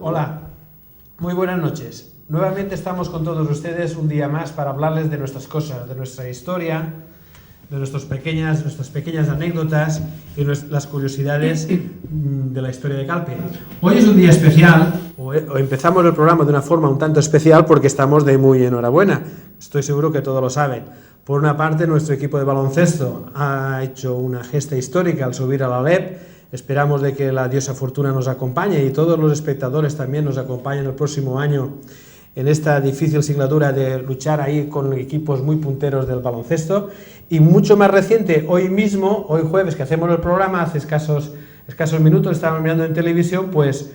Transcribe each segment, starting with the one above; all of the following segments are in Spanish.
Hola, muy buenas noches. Nuevamente estamos con todos ustedes un día más para hablarles de nuestras cosas, de nuestra historia, de nuestras pequeñas anécdotas y las curiosidades de la historia de Calpe. Hoy es un día especial, o empezamos el programa de una forma un tanto especial porque estamos de muy enhorabuena. Estoy seguro que todos lo saben. Por una parte, nuestro equipo de baloncesto ha hecho una gesta histórica al subir a la LEP. Esperamos de que la diosa Fortuna nos acompañe y todos los espectadores también nos acompañen el próximo año en esta difícil singladura de luchar ahí con equipos muy punteros del baloncesto. Y mucho más reciente, hoy mismo, hoy jueves que hacemos el programa, hace escasos minutos estábamos mirando en televisión, pues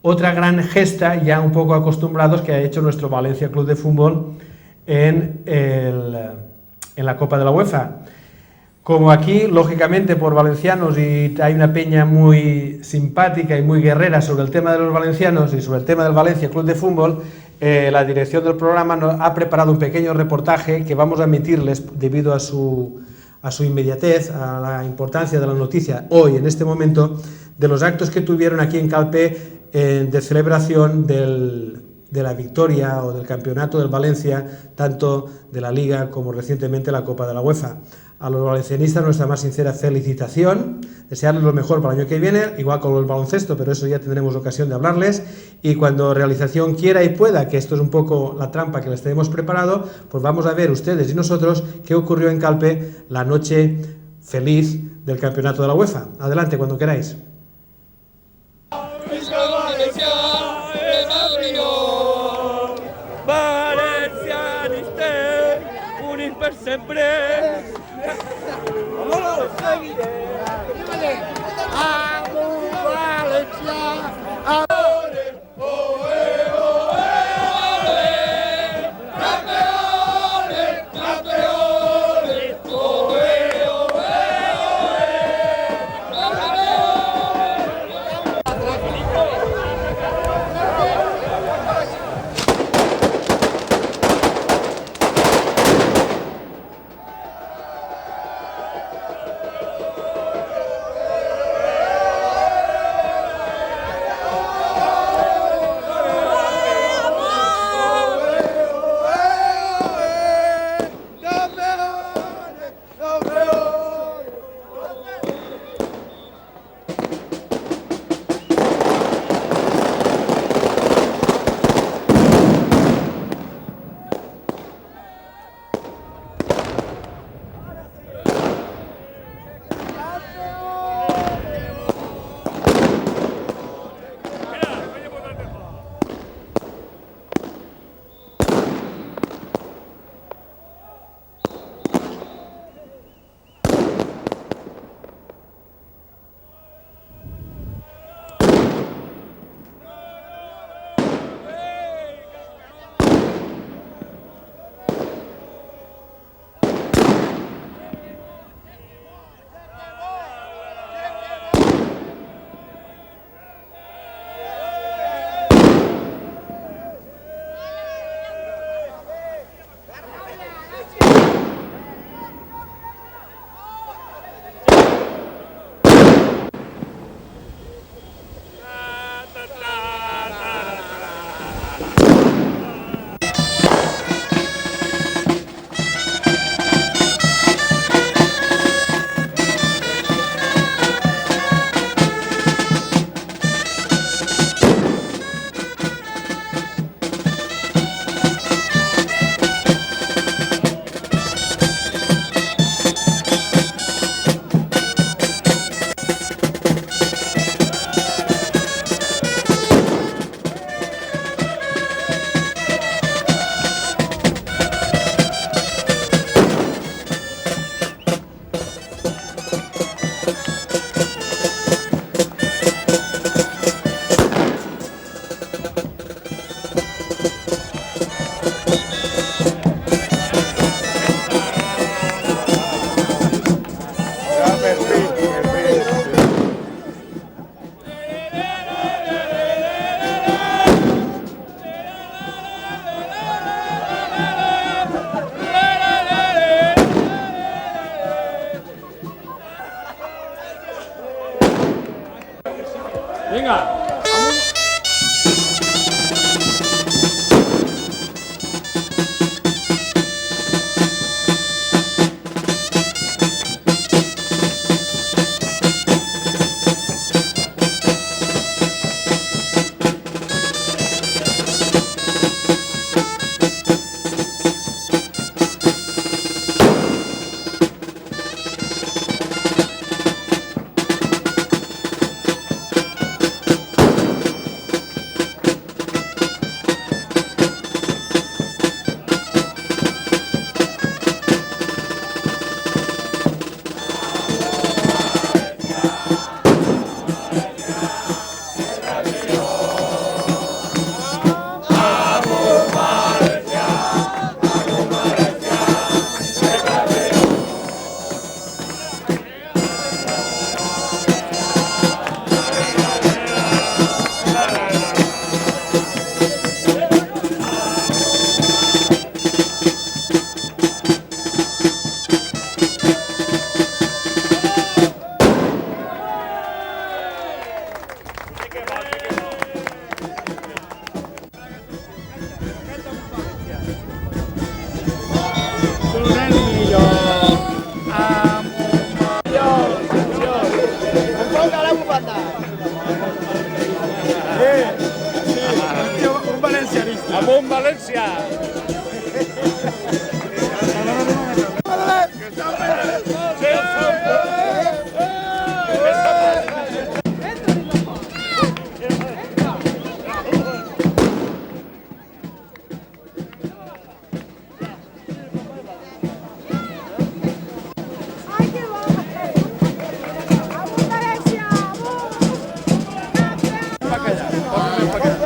otra gran gesta, ya un poco acostumbrados, que ha hecho nuestro Valencia Club de Fútbol en la Copa de la UEFA. Como aquí, lógicamente, por valencianos, y hay una peña muy simpática y muy guerrera sobre el tema de los valencianos y sobre el tema del Valencia Club de Fútbol, la dirección del programa nos ha preparado un pequeño reportaje que vamos a emitirles debido a su inmediatez, a la importancia de la noticia hoy, en este momento, de los actos que tuvieron aquí en Calpe de celebración de la victoria o del campeonato del Valencia, tanto de la Liga como recientemente la Copa de la UEFA. A los valencianistas nuestra más sincera felicitación, desearles lo mejor para el año que viene, igual con el baloncesto, pero eso ya tendremos ocasión de hablarles, y cuando realización quiera y pueda, que esto es un poco la trampa que les tenemos preparado, pues vamos a ver ustedes y nosotros qué ocurrió en Calpe la noche feliz del campeonato de la UEFA. Adelante, cuando queráis. Sempre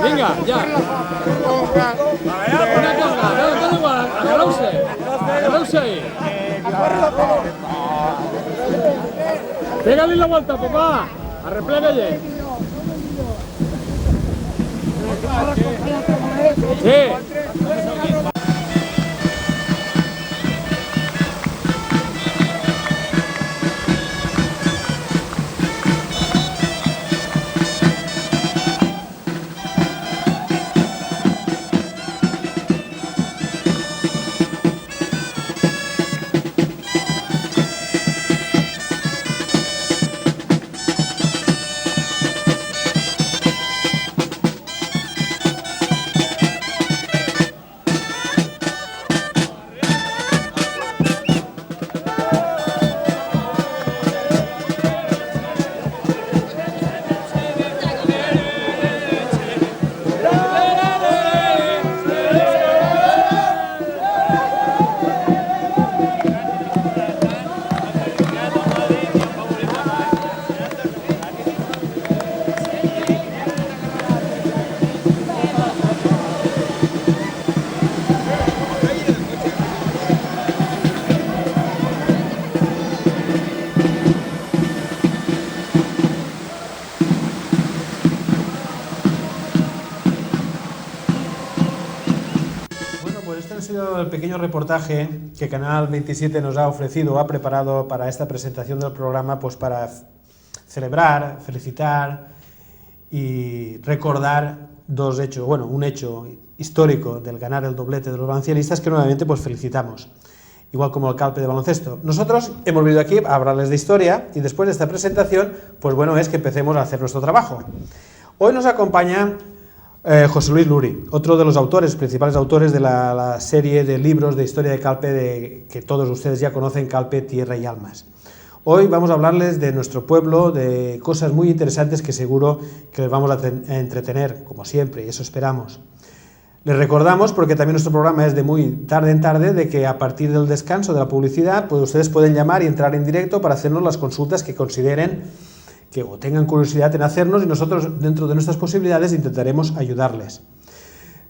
Venga, ya. Una conga, todo igual, agarrause ahí. Pégale la vuelta, papá. Arrepléguele. Sí. El pequeño reportaje que Canal 27 nos ha ofrecido o ha preparado para esta presentación del programa, pues para celebrar, felicitar y recordar dos hechos, bueno, un hecho histórico del ganar el doblete de los valencianistas que nuevamente pues felicitamos, igual como el Calpe de baloncesto. Nosotros hemos venido aquí a hablarles de historia y después de esta presentación, pues bueno, es que empecemos a hacer nuestro trabajo. Hoy nos acompaña José Luis Luri, otro de los autores, principales autores de la serie de libros de historia de Calpe que todos ustedes ya conocen, Calpe, Tierra y Almas. Hoy vamos a hablarles de nuestro pueblo, de cosas muy interesantes que seguro que les vamos a entretener, como siempre, y eso esperamos. Les recordamos, porque también nuestro programa es de muy tarde en tarde, de que a partir del descanso de la publicidad, pues ustedes pueden llamar y entrar en directo para hacernos las consultas que consideren que o tengan curiosidad en hacernos y nosotros, dentro de nuestras posibilidades, intentaremos ayudarles.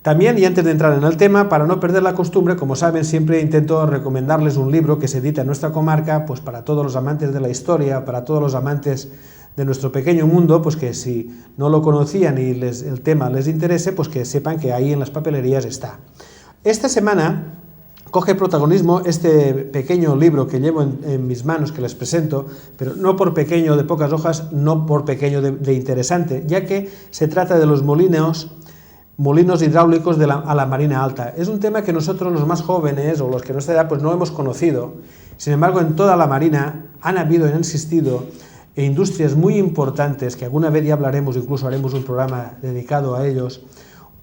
También, y antes de entrar en el tema, para no perder la costumbre, como saben, siempre intento recomendarles un libro que se edita en nuestra comarca, pues para todos los amantes de la historia, para todos los amantes de nuestro pequeño mundo, pues que si no lo conocían y el tema les interese, pues que sepan que ahí en las papelerías está. Esta semana coge protagonismo este pequeño libro que llevo en mis manos, que les presento, pero no por pequeño de pocas hojas, no por pequeño de interesante, ya que se trata de los molinos hidráulicos a la Marina Alta. Es un tema que nosotros, los más jóvenes o los que no nuestra edad, pues no hemos conocido. Sin embargo, en toda la Marina han habido y han existido industrias muy importantes, que alguna vez ya hablaremos, incluso haremos un programa dedicado a ellos,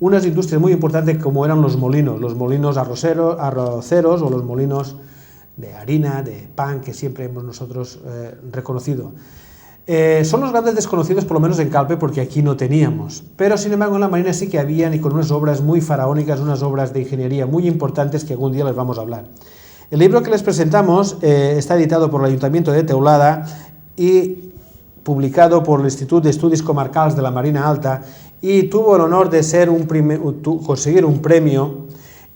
unas industrias muy importantes como eran los molinos arroceros o los molinos de harina, de pan, que siempre hemos nosotros reconocido. Son los grandes desconocidos, por lo menos en Calpe, porque aquí no teníamos. Pero, sin embargo, en la Marina sí que habían, y con unas obras muy faraónicas, unas obras de ingeniería muy importantes que algún día les vamos a hablar. El libro que les presentamos está editado por el Ayuntamiento de Teulada y publicado por el Instituto de Estudios Comarcals de la Marina Alta, y tuvo el honor de conseguir un premio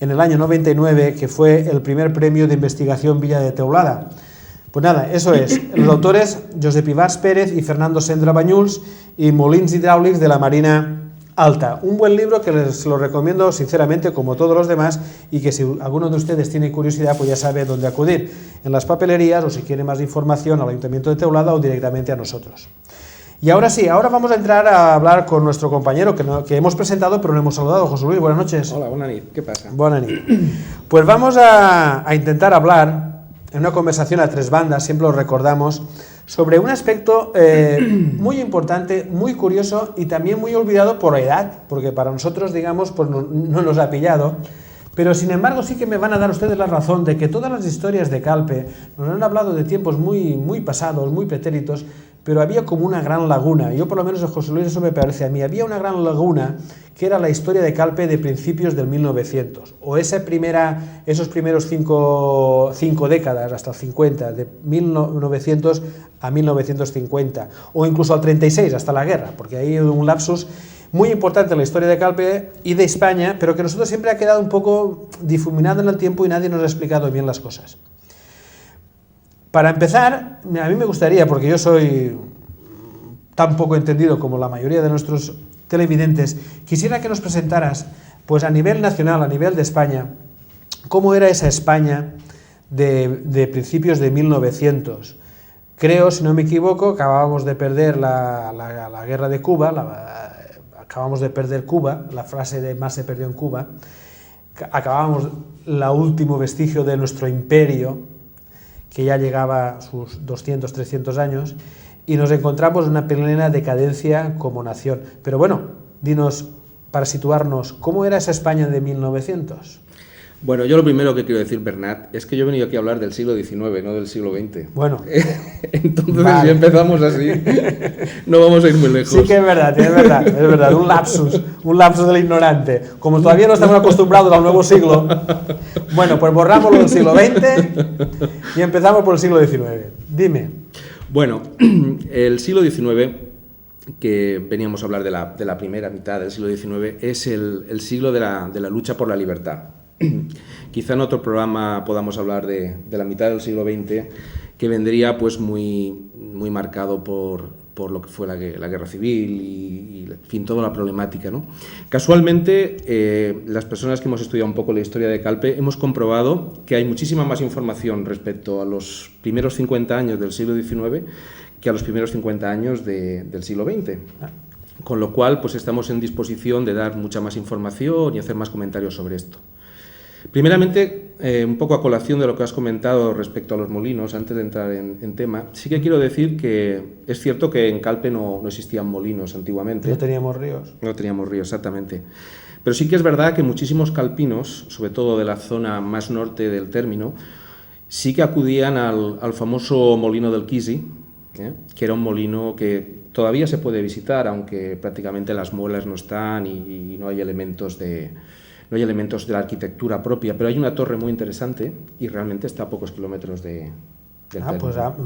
en el año 99, que fue el primer premio de investigación Villa de Teulada. Pues nada, eso es. Los autores, Josep Ivars Pérez y Fernando Sendra Bañuls, y Molins Hidràulics de la Marina Alta. Un buen libro que les lo recomiendo sinceramente, como todos los demás, y que si alguno de ustedes tiene curiosidad, pues ya sabe dónde acudir, en las papelerías, o si quiere más información al Ayuntamiento de Teulada o directamente a nosotros. Y ahora sí, ahora vamos a entrar a hablar con nuestro compañero que hemos presentado, pero no hemos saludado. José Luis, buenas noches. Hola, buenas noches. ¿Qué pasa? Buenas noches. Pues vamos a intentar hablar en una conversación a tres bandas, siempre lo recordamos, sobre un aspecto muy importante, muy curioso y también muy olvidado por la edad, porque para nosotros, digamos, pues no nos ha pillado, Pero sin embargo sí que me van a dar ustedes la razón de que todas las historias de Calpe nos han hablado de tiempos muy pasados, muy pretéritos, pero había como una gran laguna. Yo por lo menos a José Luis eso me parece a mí. Había una gran laguna que era la historia de Calpe de principios del 1900, o esos primeros cinco décadas, hasta el 50, de 1900 a 1950, o incluso al 36, hasta la guerra, porque ahí hay un lapsus muy importante en la historia de Calpe y de España, pero que nosotros siempre ha quedado un poco difuminado en el tiempo y nadie nos ha explicado bien las cosas. Para empezar, a mí me gustaría, porque yo soy tan poco entendido como la mayoría de nuestros televidentes, quisiera que nos presentaras, pues a nivel nacional, a nivel de España, cómo era esa España de principios de 1900. Creo, si no me equivoco, acabábamos de perder la guerra de Cuba, acabamos de perder Cuba, la frase de más se perdió en Cuba, acabábamos el último vestigio de nuestro imperio, que ya llegaba a sus 200, 300 años, y nos encontramos en una plena decadencia como nación. Pero bueno, dinos, para situarnos, ¿cómo era esa España de 1900? Bueno, yo lo primero que quiero decir, Bernat, es que yo he venido aquí a hablar del siglo XIX, no del siglo XX. Bueno. Entonces, vale. Si empezamos así, no vamos a ir muy lejos. Sí que es verdad, un lapsus del ignorante. Como todavía no estamos acostumbrados al nuevo siglo, bueno, pues borramos lo del siglo XX y empezamos por el siglo XIX. Dime. Bueno, el siglo XIX, que veníamos a hablar de la primera mitad del siglo XIX, es el siglo de la lucha por la libertad. Quizá en otro programa podamos hablar de la mitad del siglo XX, que vendría pues muy marcado por lo que fue la guerra civil y en fin, toda la problemática, ¿no? Casualmente, las personas que hemos estudiado un poco la historia de Calpe hemos comprobado que hay muchísima más información respecto a los primeros 50 años del siglo XIX que a los primeros 50 años del siglo XX. Con lo cual, pues estamos en disposición de dar mucha más información y hacer más comentarios sobre esto. Primeramente, un poco a colación de lo que has comentado respecto a los molinos, antes de entrar en tema, sí que quiero decir que es cierto que en Calpe no existían molinos antiguamente. No teníamos ríos. No teníamos ríos, exactamente. Pero sí que es verdad que muchísimos calpinos, sobre todo de la zona más norte del término, sí que acudían al famoso molino del Quisi, que era un molino que todavía se puede visitar, aunque prácticamente las muelas no están y no hay elementos de la arquitectura propia, pero hay una torre muy interesante y realmente está a pocos kilómetros del término.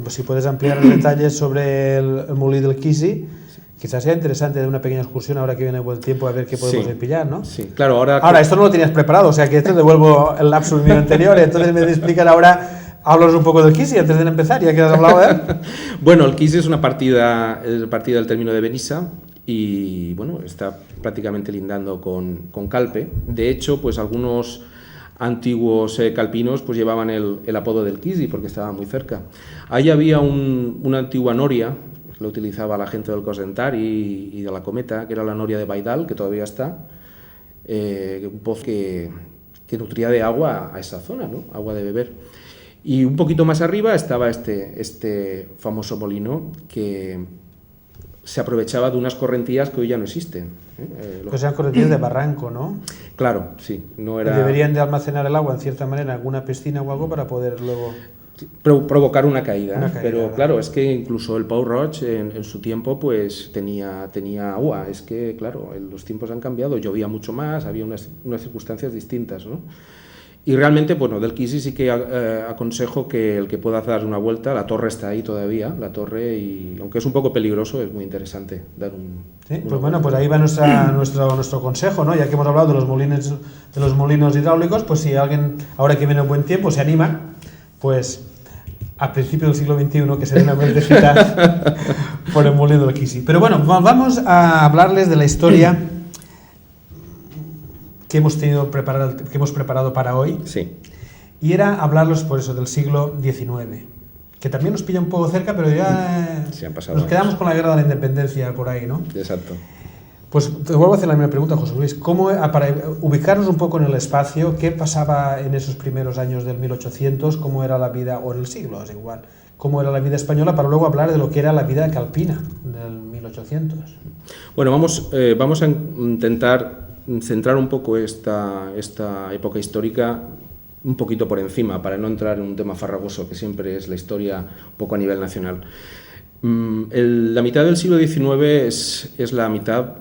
Pues si puedes ampliar los detalles sobre el molino del Quisi, quizás sea interesante de una pequeña excursión ahora que viene el buen tiempo a ver qué podemos pillar, ¿no? Sí, claro. Ahora, esto no lo tenías preparado, o sea que te devuelvo el lapsus mío anterior y entonces me explican ahora, háblanos un poco del Quisi antes de empezar, ya que has hablado de él. Bueno, el Quisi es una partida del término de Benissa y bueno, está prácticamente lindando con Calpe. De hecho, pues algunos antiguos calpinos pues llevaban el apodo del Quisi porque estaba muy cerca. Ahí había una antigua noria, lo utilizaba la gente del Cosdentar y de la Cometa, que era la noria de Baidal, que todavía está, un pozo que nutría de agua a esa zona, ¿no? Agua de beber. Y un poquito más arriba estaba este famoso molino que se aprovechaba de unas correntías que hoy ya no existen. Que sean correntías de barranco, ¿no? Claro, sí. No era... Deberían de almacenar el agua en cierta manera en alguna piscina o algo para poder luego... provocar una caída. Pero ¿verdad? Claro, es que incluso el Pau Roig en su tiempo pues tenía agua. Es que, claro, los tiempos han cambiado, llovía mucho más, había unas circunstancias distintas, ¿no? Y realmente, bueno, del Quisi sí que aconsejo que el que pueda dar una vuelta, la torre está ahí todavía, la torre, y aunque es un poco peligroso, es muy interesante dar Sí, pues bueno, pues ahí va nuestro consejo, ¿no? Ya que hemos hablado de los molinos hidráulicos, pues si alguien, ahora que viene un buen tiempo, se anima, pues a principios del siglo XXI, que se dé una vueltecita por el molino del Quisi. Pero bueno, vamos a hablarles de la historia que hemos preparado para hoy. Sí. Y era hablarlos por eso del siglo XIX, que también nos pilla un poco cerca, pero ya Sí, han pasado nos años. quedamos con la guerra de la independencia por ahí, ¿no? Exacto. Pues te vuelvo a hacer la misma pregunta, José Luis. Para ubicarnos un poco en el espacio, ¿qué pasaba en esos primeros años del 1800? ¿Cómo era la vida, o en el siglo, es igual, cómo era la vida española, para luego hablar de lo que era la vida calpina del 1800? Bueno, vamos a intentar centrar un poco esta época histórica un poquito por encima, para no entrar en un tema farragoso, que siempre es la historia un poco a nivel nacional. La mitad del siglo XIX es la mitad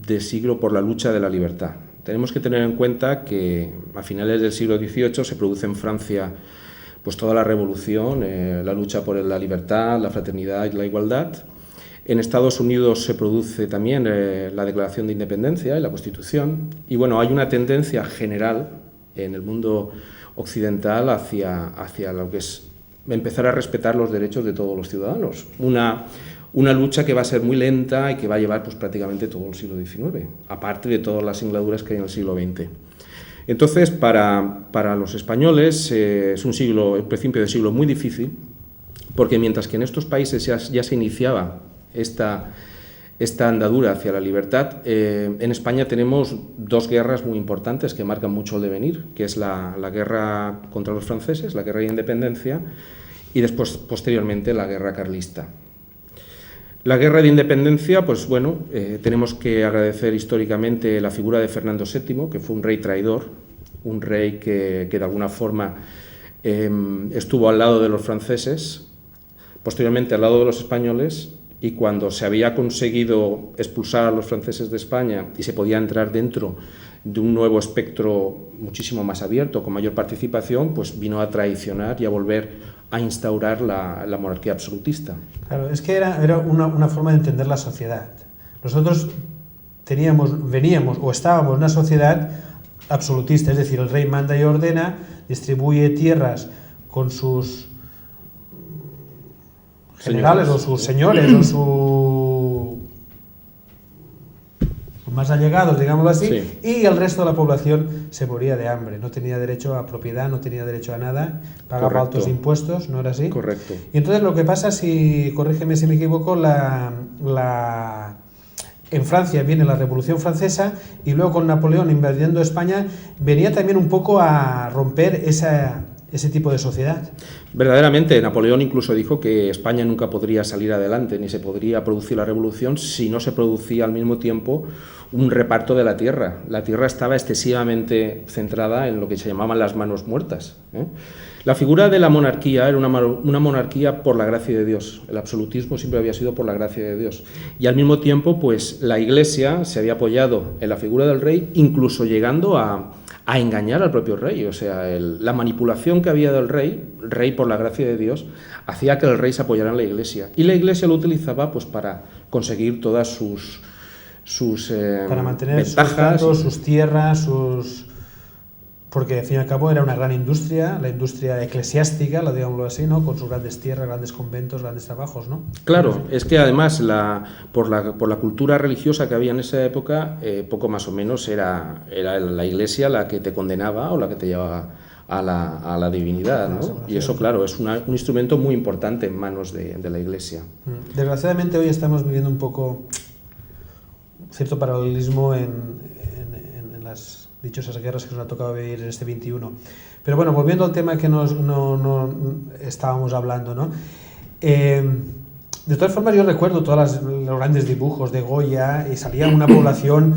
de siglo por la lucha de la libertad. Tenemos que tener en cuenta que a finales del siglo XVIII se produce en Francia pues toda la revolución, la lucha por la libertad, la fraternidad y la igualdad. En Estados Unidos se produce también la Declaración de Independencia y la Constitución. Y bueno, hay una tendencia general en el mundo occidental hacia lo que es empezar a respetar los derechos de todos los ciudadanos. Una lucha que va a ser muy lenta y que va a llevar pues, prácticamente todo el siglo XIX, aparte de todas las singladuras que hay en el siglo XX. Entonces, para los españoles es el principio del siglo muy difícil, porque mientras que en estos países ya se iniciaba esta andadura hacia la libertad, en España tenemos dos guerras muy importantes que marcan mucho el devenir, que es la guerra contra los franceses, la guerra de independencia, y después, posteriormente, la guerra carlista. La guerra de independencia, pues bueno, tenemos que agradecer históricamente la figura de Fernando VII, que fue un rey traidor, un rey que de alguna forma estuvo al lado de los franceses, posteriormente al lado de los españoles, y cuando se había conseguido expulsar a los franceses de España y se podía entrar dentro de un nuevo espectro muchísimo más abierto, con mayor participación, pues vino a traicionar y a volver a instaurar la monarquía absolutista. Claro, es que era una forma de entender la sociedad. Nosotros veníamos o estábamos en una sociedad absolutista, es decir, el rey manda y ordena, distribuye tierras con sus generales o sus señores o sus más allegados, digámoslo así, sí. Y el resto de la población se moría de hambre, no tenía derecho a propiedad, no tenía derecho a nada, pagaba altos impuestos, ¿no era así? Correcto. Y entonces lo que pasa, corrígeme si me equivoco, en Francia viene la Revolución Francesa y luego con Napoleón invadiendo España venía también un poco a romper ese tipo de sociedad. Verdaderamente, Napoleón incluso dijo que España nunca podría salir adelante, ni se podría producir la revolución si no se producía al mismo tiempo un reparto de la tierra. La tierra estaba excesivamente centrada en lo que se llamaban las manos muertas. La figura de la monarquía era una monarquía por la gracia de Dios. El absolutismo siempre había sido por la gracia de Dios. Y al mismo tiempo, pues la Iglesia se había apoyado en la figura del rey, incluso llegando a engañar al propio rey. O sea, la manipulación que había del rey por la gracia de Dios, hacía que el rey se apoyara en la Iglesia. Y la Iglesia lo utilizaba pues para conseguir todas sus para mantener ventajas, sus tierras, porque al fin y al cabo era una gran industria, la industria eclesiástica, digámoslo así, ¿no? Con sus grandes tierras, grandes conventos, grandes trabajos, ¿no? Claro, es que además por la cultura religiosa que había en esa época, poco más o menos era la Iglesia la que te condenaba o la que te llevaba a la divinidad, ¿no? Y eso, claro, es un instrumento muy importante en manos de la Iglesia. Desgraciadamente hoy estamos viviendo un poco cierto paralelismo en las dichosas guerras que nos ha tocado vivir en este 21. Pero bueno, volviendo al tema que no estábamos hablando, ¿no? De todas formas, yo recuerdo todos los grandes dibujos de Goya y salía una población,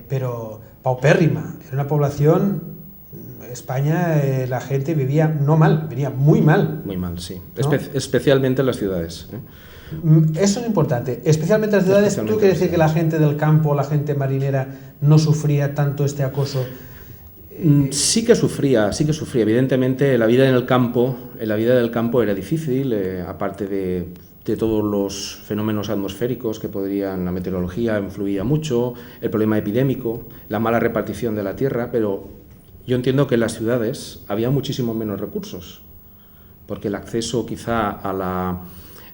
pero paupérrima. Era una población, España, la gente vivía no mal, vivía muy mal. Muy mal, sí. ¿No? Especialmente en las ciudades. Eso es importante. Especialmente en las ciudades. ¿Tú quieres decir que la gente del campo, la gente marinera, no sufría tanto este acoso? Sí que sufría. Evidentemente, la vida en el campo, era difícil, aparte de todos los fenómenos atmosféricos que la meteorología influía mucho, el problema epidémico, la mala repartición de la tierra, pero yo entiendo que en las ciudades había muchísimo menos recursos, porque el acceso quizá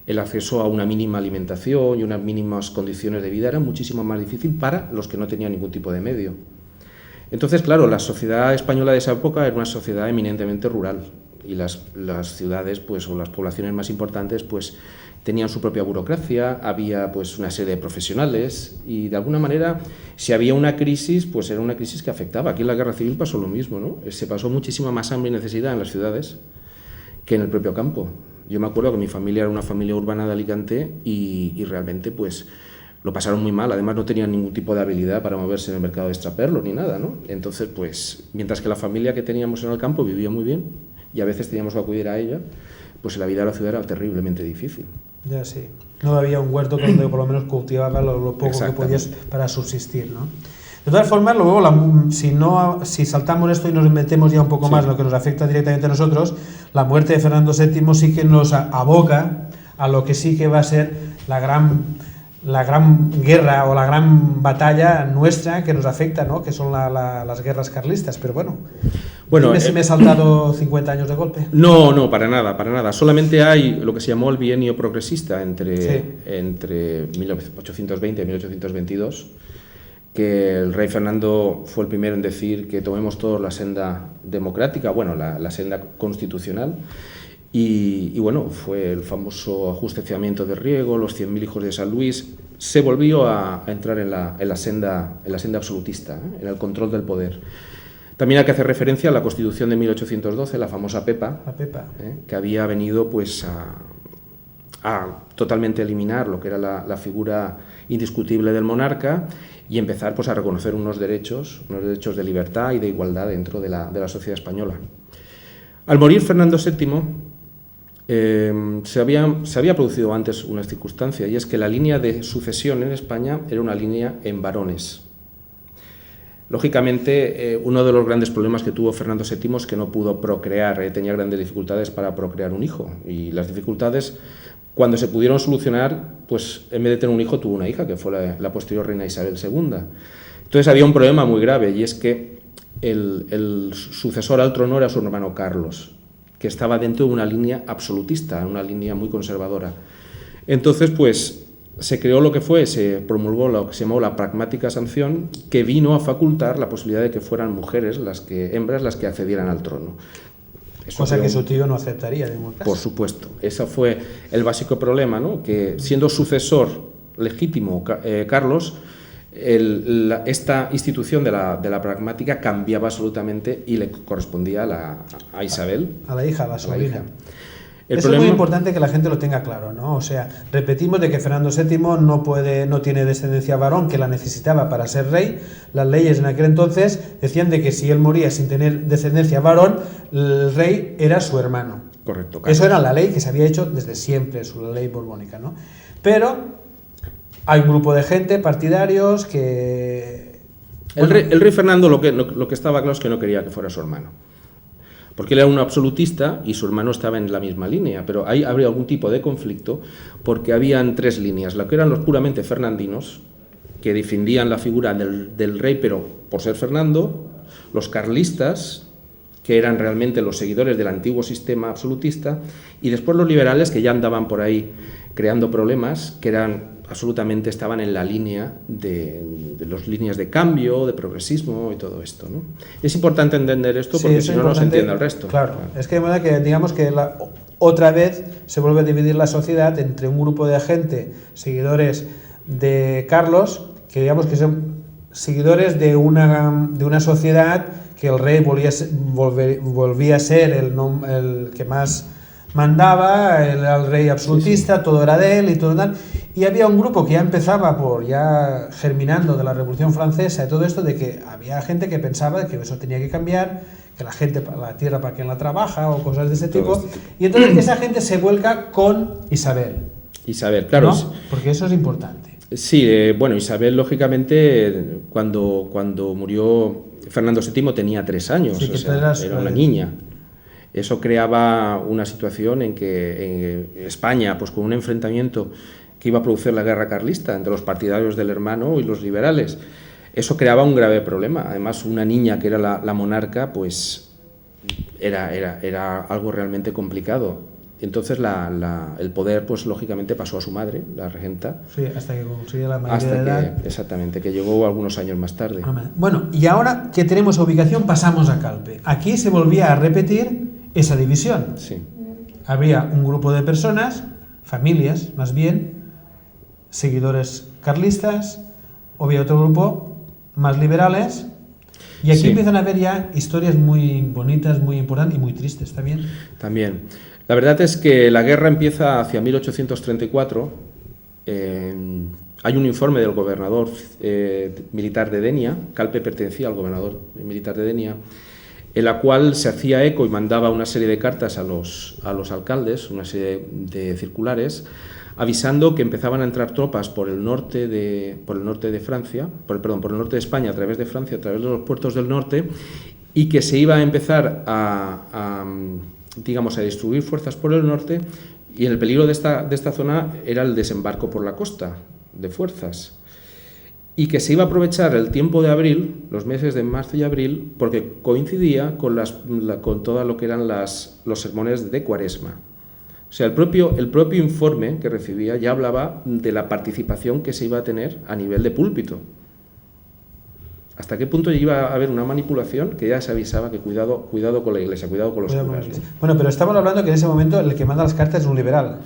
el acceso a una mínima alimentación y unas mínimas condiciones de vida era muchísimo más difícil para los que no tenían ningún tipo de medio. Entonces, claro, la sociedad española de esa época era una sociedad eminentemente rural y las ciudades, pues, o las poblaciones más importantes, pues, tenían su propia burocracia, había pues una serie de profesionales y de alguna manera si había una crisis, pues era una crisis que afectaba. Aquí en la Guerra Civil pasó lo mismo, ¿no? Se pasó muchísima más hambre y necesidad en las ciudades que en el propio campo. Yo me acuerdo que mi familia era una familia urbana de Alicante y realmente pues lo pasaron muy mal, además no tenían ningún tipo de habilidad para moverse en el mercado de extraperlo ni nada, ¿no? Entonces, pues, mientras que la familia que teníamos en el campo vivía muy bien y a veces teníamos que acudir a ella, pues la vida de la ciudad era terriblemente difícil. Ya sí. No había un huerto donde por lo menos cultivaba lo poco que podías para subsistir, ¿no? De todas formas, luego, si saltamos esto y nos metemos ya un poco más en lo que nos afecta directamente a nosotros, la muerte de Fernando VII sí que nos aboca a lo que sí que va a ser la gran guerra o la gran batalla nuestra que nos afecta, ¿no? Que son las guerras carlistas. Pero bueno, dime si me he saltado 50 años de golpe. No, para nada. Solamente hay lo que se llamó el bienio progresista entre 1820 y 1822, que el rey Fernando fue el primero en decir que tomemos todos la senda democrática, bueno, la senda constitucional. Y bueno, fue el famoso ajusticiamiento de Riego, los 100.000 hijos de San Luis. Se volvió a entrar en la senda absolutista, en el control del poder. También hay que hacer referencia a la Constitución de 1812, la famosa Pepa, que había venido pues a totalmente eliminar lo que era la figura indiscutible del monarca y empezar pues a reconocer unos derechos de libertad y de igualdad dentro de la sociedad española. Al morir Fernando VII, se había producido antes una circunstancia, y es que la línea de sucesión en España era una línea en varones. Lógicamente, uno de los grandes problemas que tuvo Fernando VII es que no pudo procrear, tenía grandes dificultades para procrear un hijo, y las dificultades, cuando se pudieron solucionar, pues en vez de tener un hijo tuvo una hija, que fue la posterior reina Isabel II. Entonces había un problema muy grave, y es que el sucesor al trono era su hermano Carlos, que estaba dentro de una línea absolutista, una línea muy conservadora. Entonces, pues, se creó se promulgó lo que se llamó la pragmática sanción, que vino a facultar la posibilidad de que fueran mujeres, hembras, las que accedieran al trono. Cosa que su tío no aceptaría, de ningún caso. Por supuesto. Ese fue el básico problema, ¿no? Que siendo sucesor legítimo Carlos, esta institución de la pragmática cambiaba absolutamente y le correspondía a Isabel. A la hija, a la sobrina. Eso es muy importante que la gente lo tenga claro, ¿no? O sea, repetimos de que Fernando VII no tiene descendencia varón, que la necesitaba para ser rey. Las leyes en aquel entonces decían de que si él moría sin tener descendencia varón, el rey era su hermano. Correcto. Carlos. Eso era la ley que se había hecho desde siempre, la ley borbónica, ¿no? Pero hay un grupo de gente, partidarios, que... Bueno, el rey Fernando lo que estaba claro es que no quería que fuera su hermano, porque él era un absolutista y su hermano estaba en la misma línea, pero ahí habría algún tipo de conflicto porque habían tres líneas, lo que eran los puramente fernandinos, que defendían la figura del rey pero por ser Fernando, los carlistas, que eran realmente los seguidores del antiguo sistema absolutista, y después los liberales, que ya andaban por ahí creando problemas, que estaban en la línea de las líneas de cambio, de progresismo y todo esto, ¿no? Es importante entender esto porque si no, no se entiende el resto. Claro, es que de manera que digamos que otra vez se vuelve a dividir la sociedad entre un grupo de gente, seguidores de Carlos, que digamos que son seguidores de una sociedad que el rey volvía a ser el que más mandaba, era el rey absolutista, todo era de él y todo tal. Y había un grupo que ya empezaba ya germinando de la Revolución Francesa y todo esto, de que había gente que pensaba que eso tenía que cambiar, que la tierra para quien la trabaja o cosas de ese tipo. Y entonces esa gente se vuelca con Isabel. Isabel, claro. ¿No? Porque eso es importante. Sí, bueno, Isabel, lógicamente, cuando murió Fernando VII tenía 3 años, sí, era una niña. Eso creaba una situación en que en España, pues con un enfrentamiento que iba a producir la guerra carlista entre los partidarios del hermano y los liberales, eso creaba un grave problema. Además, una niña que era la monarca, pues era algo realmente complicado. Entonces el poder, pues lógicamente pasó a su madre, la regenta. Sí, hasta que consiguió la mayoría de edad. Exactamente, que llegó algunos años más tarde. Bueno, y ahora que tenemos ubicación, pasamos a Calpe. Aquí se volvía a repetir esa división. Sí. Había un grupo de personas, familias más bien, seguidores carlistas, o había otro grupo más liberales, y aquí empiezan a haber ya historias muy bonitas, muy importantes y muy tristes también. También. La verdad es que la guerra empieza hacia 1834, Hay un informe del gobernador militar de Denia, Calpe pertenecía al gobernador militar de Denia, en la cual se hacía eco y mandaba una serie de cartas a los alcaldes, una serie de circulares, avisando que empezaban a entrar tropas por el norte de Francia, por el norte de España, a través de Francia, a través de los puertos del norte, y que se iba a empezar a distribuir fuerzas por el norte, y el peligro de esta zona era el desembarco por la costa de fuerzas, y que se iba a aprovechar el tiempo de abril, los meses de marzo y abril, porque coincidía con todo lo que eran los sermones de Cuaresma. O sea, el propio informe que recibía ya hablaba de la participación que se iba a tener a nivel de púlpito. ¿Hasta qué punto iba a haber una manipulación que ya se avisaba que cuidado con la Iglesia, cuidado con los curas? Bueno, pero estamos hablando que en ese momento el que manda las cartas es un liberal.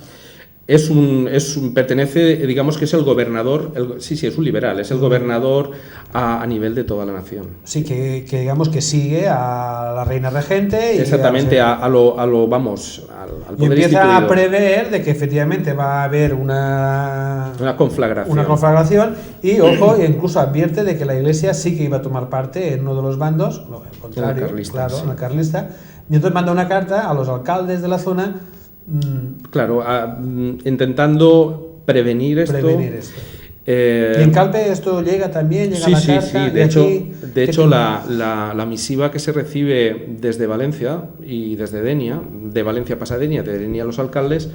Pertenece, digamos que es el gobernador, es un liberal, es el gobernador a nivel de toda la nación. Sí, que digamos que sigue a la reina regente. Y exactamente, al poder y empieza instituido. A prever de que efectivamente va a haber una conflagración y, ojo, incluso advierte de que la Iglesia sí que iba a tomar parte en uno de los bandos, no, el contrario, en el carlista, y entonces manda una carta a los alcaldes de la zona. Claro, intentando prevenir esto. Y en Calpe esto llega también, llega la carta. Sí. De hecho la misiva que se recibe desde Valencia y desde Denia, de Valencia pasa a Denia, de Denia a los alcaldes,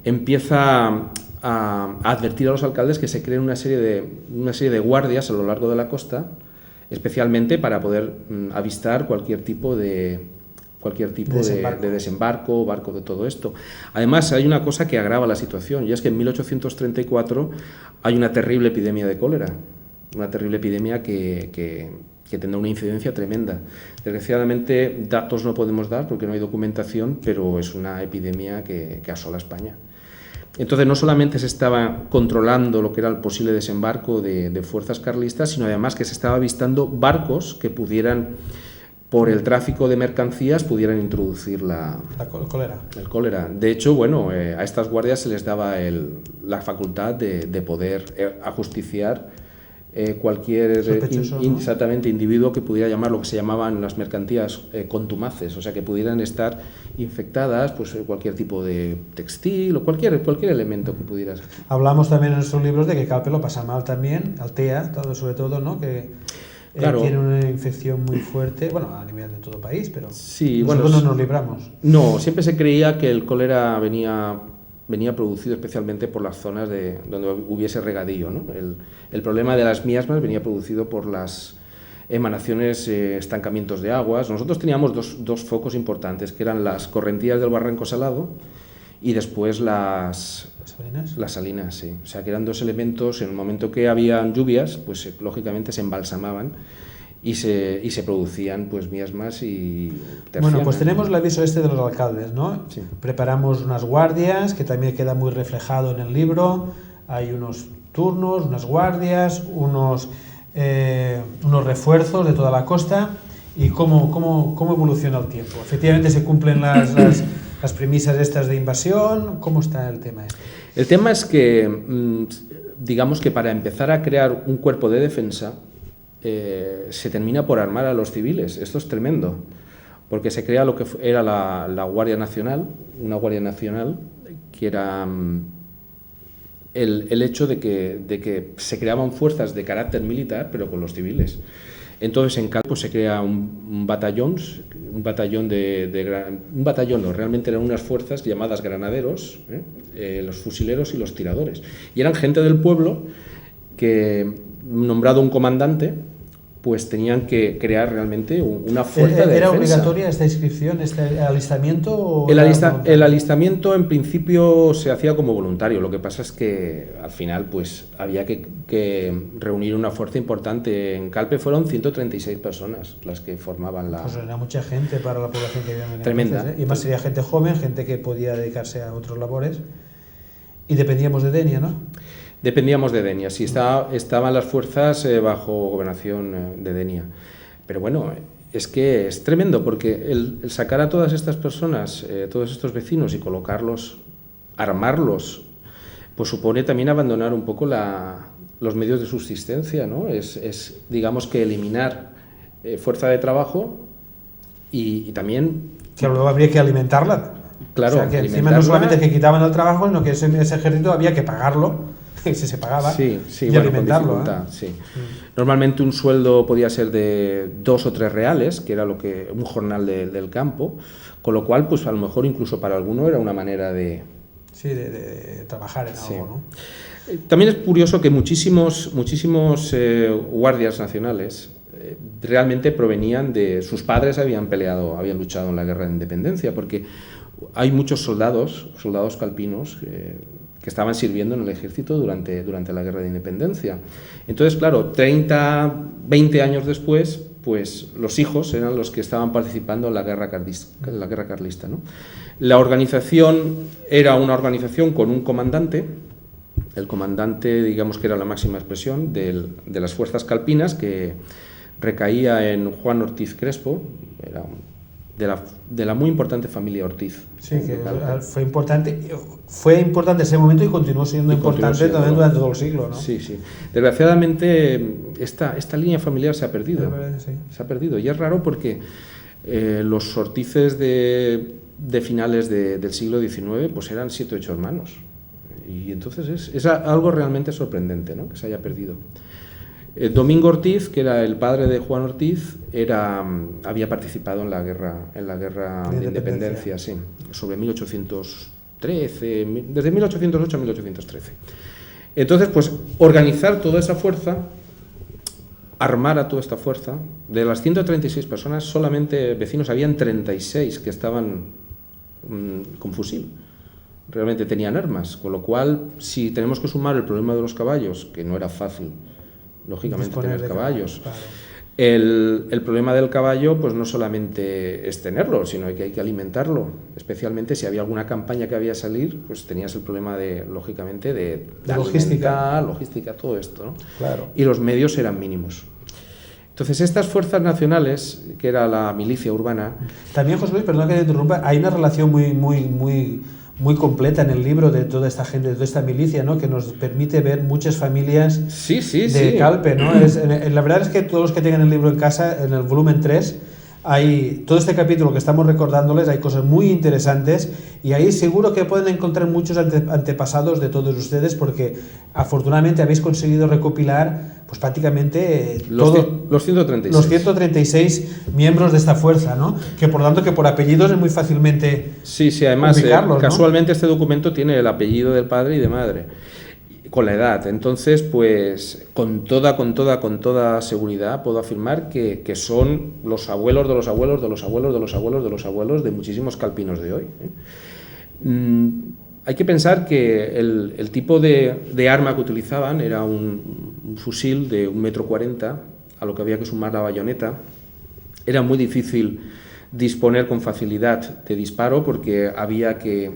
empieza a advertir a los alcaldes que se creen una serie de guardias a lo largo de la costa, especialmente para poder avistar cualquier tipo de desembarco, barco, de todo esto. Además, hay una cosa que agrava la situación, y es que en 1834 hay una terrible epidemia de cólera, una terrible epidemia que tendrá una incidencia tremenda. Desgraciadamente, datos no podemos dar porque no hay documentación, pero es una epidemia que asola España. Entonces, no solamente se estaba controlando lo que era el posible desembarco de fuerzas carlistas, sino además que se estaba avistando barcos que pudieran, por el tráfico de mercancías, pudieran introducir el cólera. De hecho, a estas guardias se les daba la facultad de poder ajusticiar cualquier exactamente individuo que pudiera llamar lo que se llamaban las mercancías contumaces, o sea, que pudieran estar infectadas, pues cualquier tipo de textil o cualquier elemento que pudiera. Hablamos también en nuestros libros de que Calpe lo pasa mal también, Altea, sobre todo, ¿no? Que claro, tiene una infección muy fuerte, a nivel de todo el país, pero sí, nosotros no nos libramos. No, siempre se creía que el cólera venía producido especialmente por las zonas donde hubiese regadío, ¿no? El problema de las miasmas venía producido por las emanaciones, estancamientos de aguas. Nosotros teníamos dos focos importantes, que eran las correntías del Barranco Salado y después las salinas, sí. O sea, que eran dos elementos, en el momento que habían lluvias, pues lógicamente se embalsamaban y se producían pues miasmas y tercianas. Bueno, pues tenemos el aviso de los alcaldes, ¿no? Sí. Preparamos unas guardias, que también queda muy reflejado en el libro. Hay unos turnos, unas guardias, unos refuerzos de toda la costa. ¿Y cómo evoluciona el tiempo? ¿Efectivamente se cumplen las premisas estas de invasión? ¿Cómo está el tema este? El tema es que, digamos que para empezar a crear un cuerpo de defensa, se termina por armar a los civiles. Esto es tremendo, porque se crea lo que era la Guardia Nacional, una Guardia Nacional que era el hecho de que se creaban fuerzas de carácter militar, pero con los civiles. Entonces en Calpe se crea un batallón, realmente eran unas fuerzas llamadas granaderos, los fusileros y los tiradores. Y eran gente del pueblo que, nombrado un comandante, pues tenían que crear realmente una fuerza de defensa. ¿Era obligatoria esta inscripción, este alistamiento? El alistamiento en principio se hacía como voluntario, lo que pasa es que al final pues había que reunir una fuerza importante. En Calpe fueron 136 personas las que formaban la... Pues era mucha gente para la población que vivía en tremenda. Entonces, ¿eh? Y más sería gente joven, gente que podía dedicarse a otros labores. Y dependíamos de Denia, ¿no? Dependíamos de Denia, sí, estaban las fuerzas bajo gobernación de Denia. Pero bueno, es que es tremendo, porque el sacar a todas estas personas, todos estos vecinos y colocarlos, armarlos, pues supone también abandonar un poco los medios de subsistencia, ¿no? Digamos que eliminar fuerza de trabajo y también... Que luego habría que alimentarla. Claro, o sea, que encima no solamente que quitaban el trabajo, sino que ese ejército había que pagarlo, si se pagaba, y bueno, alimentarlo. Con dificultad, sí. Normalmente un sueldo podía ser de 2 o 3 reales, que era un jornal del campo, con lo cual, pues a lo mejor incluso para alguno era una manera de... Sí, de trabajar en algo, ¿no? También es curioso que muchísimos guardias nacionales realmente provenían de... Sus padres habían luchado en la guerra de independencia, porque hay muchos soldados calpinos que estaban sirviendo en el ejército durante la guerra de independencia. Entonces, claro, 30, 20 años después, pues los hijos eran los que estaban participando en la guerra carlista, ¿no? La organización era una organización con un comandante. El comandante, digamos que era la máxima expresión de las fuerzas calpinas, que recaía en Juan Ortiz Crespo, era de la muy importante familia Ortiz. Sí, que fue importante ese momento y continuó siendo importante también durante todo el siglo, ¿no? Sí, sí. Desgraciadamente esta línea familiar se ha perdido. Sí. Se ha perdido. Y es raro porque los Ortices de finales del siglo XIX pues eran 7 o 8 hermanos. Y entonces es algo realmente sorprendente, ¿no?, que se haya perdido. Domingo Ortiz, que era el padre de Juan Ortiz, había participado en la guerra de independencia, sí, sobre 1813, desde 1808 a 1813. Entonces, pues organizar toda esa fuerza, armar a toda esta fuerza, de las 136 personas, solamente vecinos, habían 36 que estaban con fusil. Realmente tenían armas, con lo cual, si tenemos que sumar el problema de los caballos, que no era fácil, lógicamente, tener caballos. Claro. El problema del caballo, pues no solamente es tenerlo, sino que hay que alimentarlo. Especialmente si había alguna campaña que había que salir, pues tenías el problema lógicamente, de logística, todo esto, ¿no? Claro. Y los medios eran mínimos. Entonces, estas fuerzas nacionales, que era la milicia urbana... También, José Luis, perdón que te interrumpa, hay una relación muy completa en el libro de toda esta gente, de toda esta milicia, ¿no?, que nos permite ver muchas familias de Calpe, ¿no? La verdad es que todos los que tengan el libro en casa, en el volumen 3, hay todo este capítulo que estamos recordándoles, hay cosas muy interesantes y ahí seguro que pueden encontrar muchos antepasados de todos ustedes, porque afortunadamente habéis conseguido recopilar pues prácticamente los 136. Los 136 miembros de esta fuerza, ¿no? Que por tanto, que por apellidos es muy fácilmente además ubicarlos, casualmente, ¿no? Este documento tiene el apellido del padre y de madre, con la edad. Entonces, pues con toda seguridad puedo afirmar que son los abuelos de los abuelos de los abuelos de los abuelos de los abuelos de muchísimos calpinos de hoy, ¿eh? Hay que pensar que el tipo de arma que utilizaban era un fusil de 1,40 m, a lo que había que sumar la bayoneta. Era muy difícil disponer con facilidad de disparo, porque había que,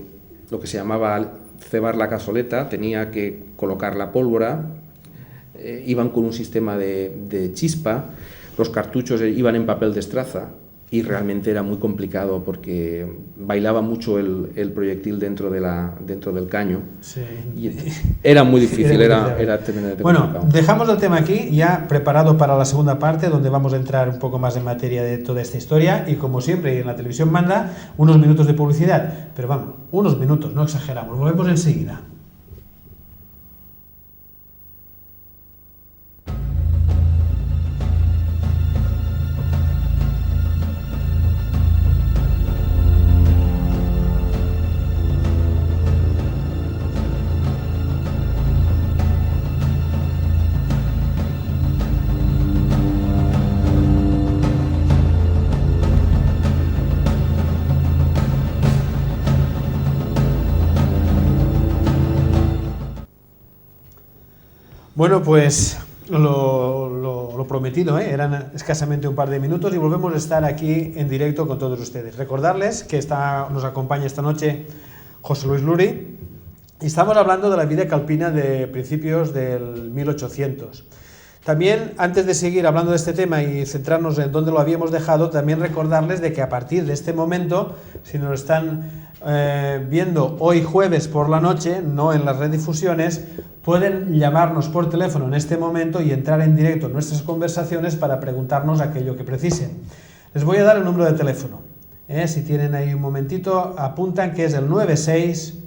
lo que se llamaba cebar la cazoleta, tenía que colocar la pólvora, iban con un sistema de chispa, los cartuchos iban en papel de estraza, y realmente era muy complicado porque bailaba mucho el proyectil dentro del caño. Sí. Y era muy difícil, era tremendamente complicado. Bueno, dejamos el tema aquí, ya preparado para la segunda parte, donde vamos a entrar un poco más en materia de toda esta historia, y como siempre en la televisión manda, unos minutos de publicidad. Pero vamos, unos minutos, no exageramos, volvemos enseguida. Bueno, pues lo prometido, ¿eh? Eran escasamente un par de minutos y volvemos a estar aquí en directo con todos ustedes. Recordarles que nos acompaña esta noche José Luis Luri y estamos hablando de la vida calpina de principios del 1800. También, antes de seguir hablando de este tema y centrarnos en dónde lo habíamos dejado, también recordarles de que a partir de este momento, si nos están viendo hoy jueves por la noche, no en las redifusiones, pueden llamarnos por teléfono en este momento y entrar en directo en nuestras conversaciones para preguntarnos aquello que precisen. Les voy a dar el número de teléfono. Si tienen ahí un momentito, apuntan que es el 96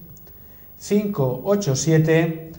587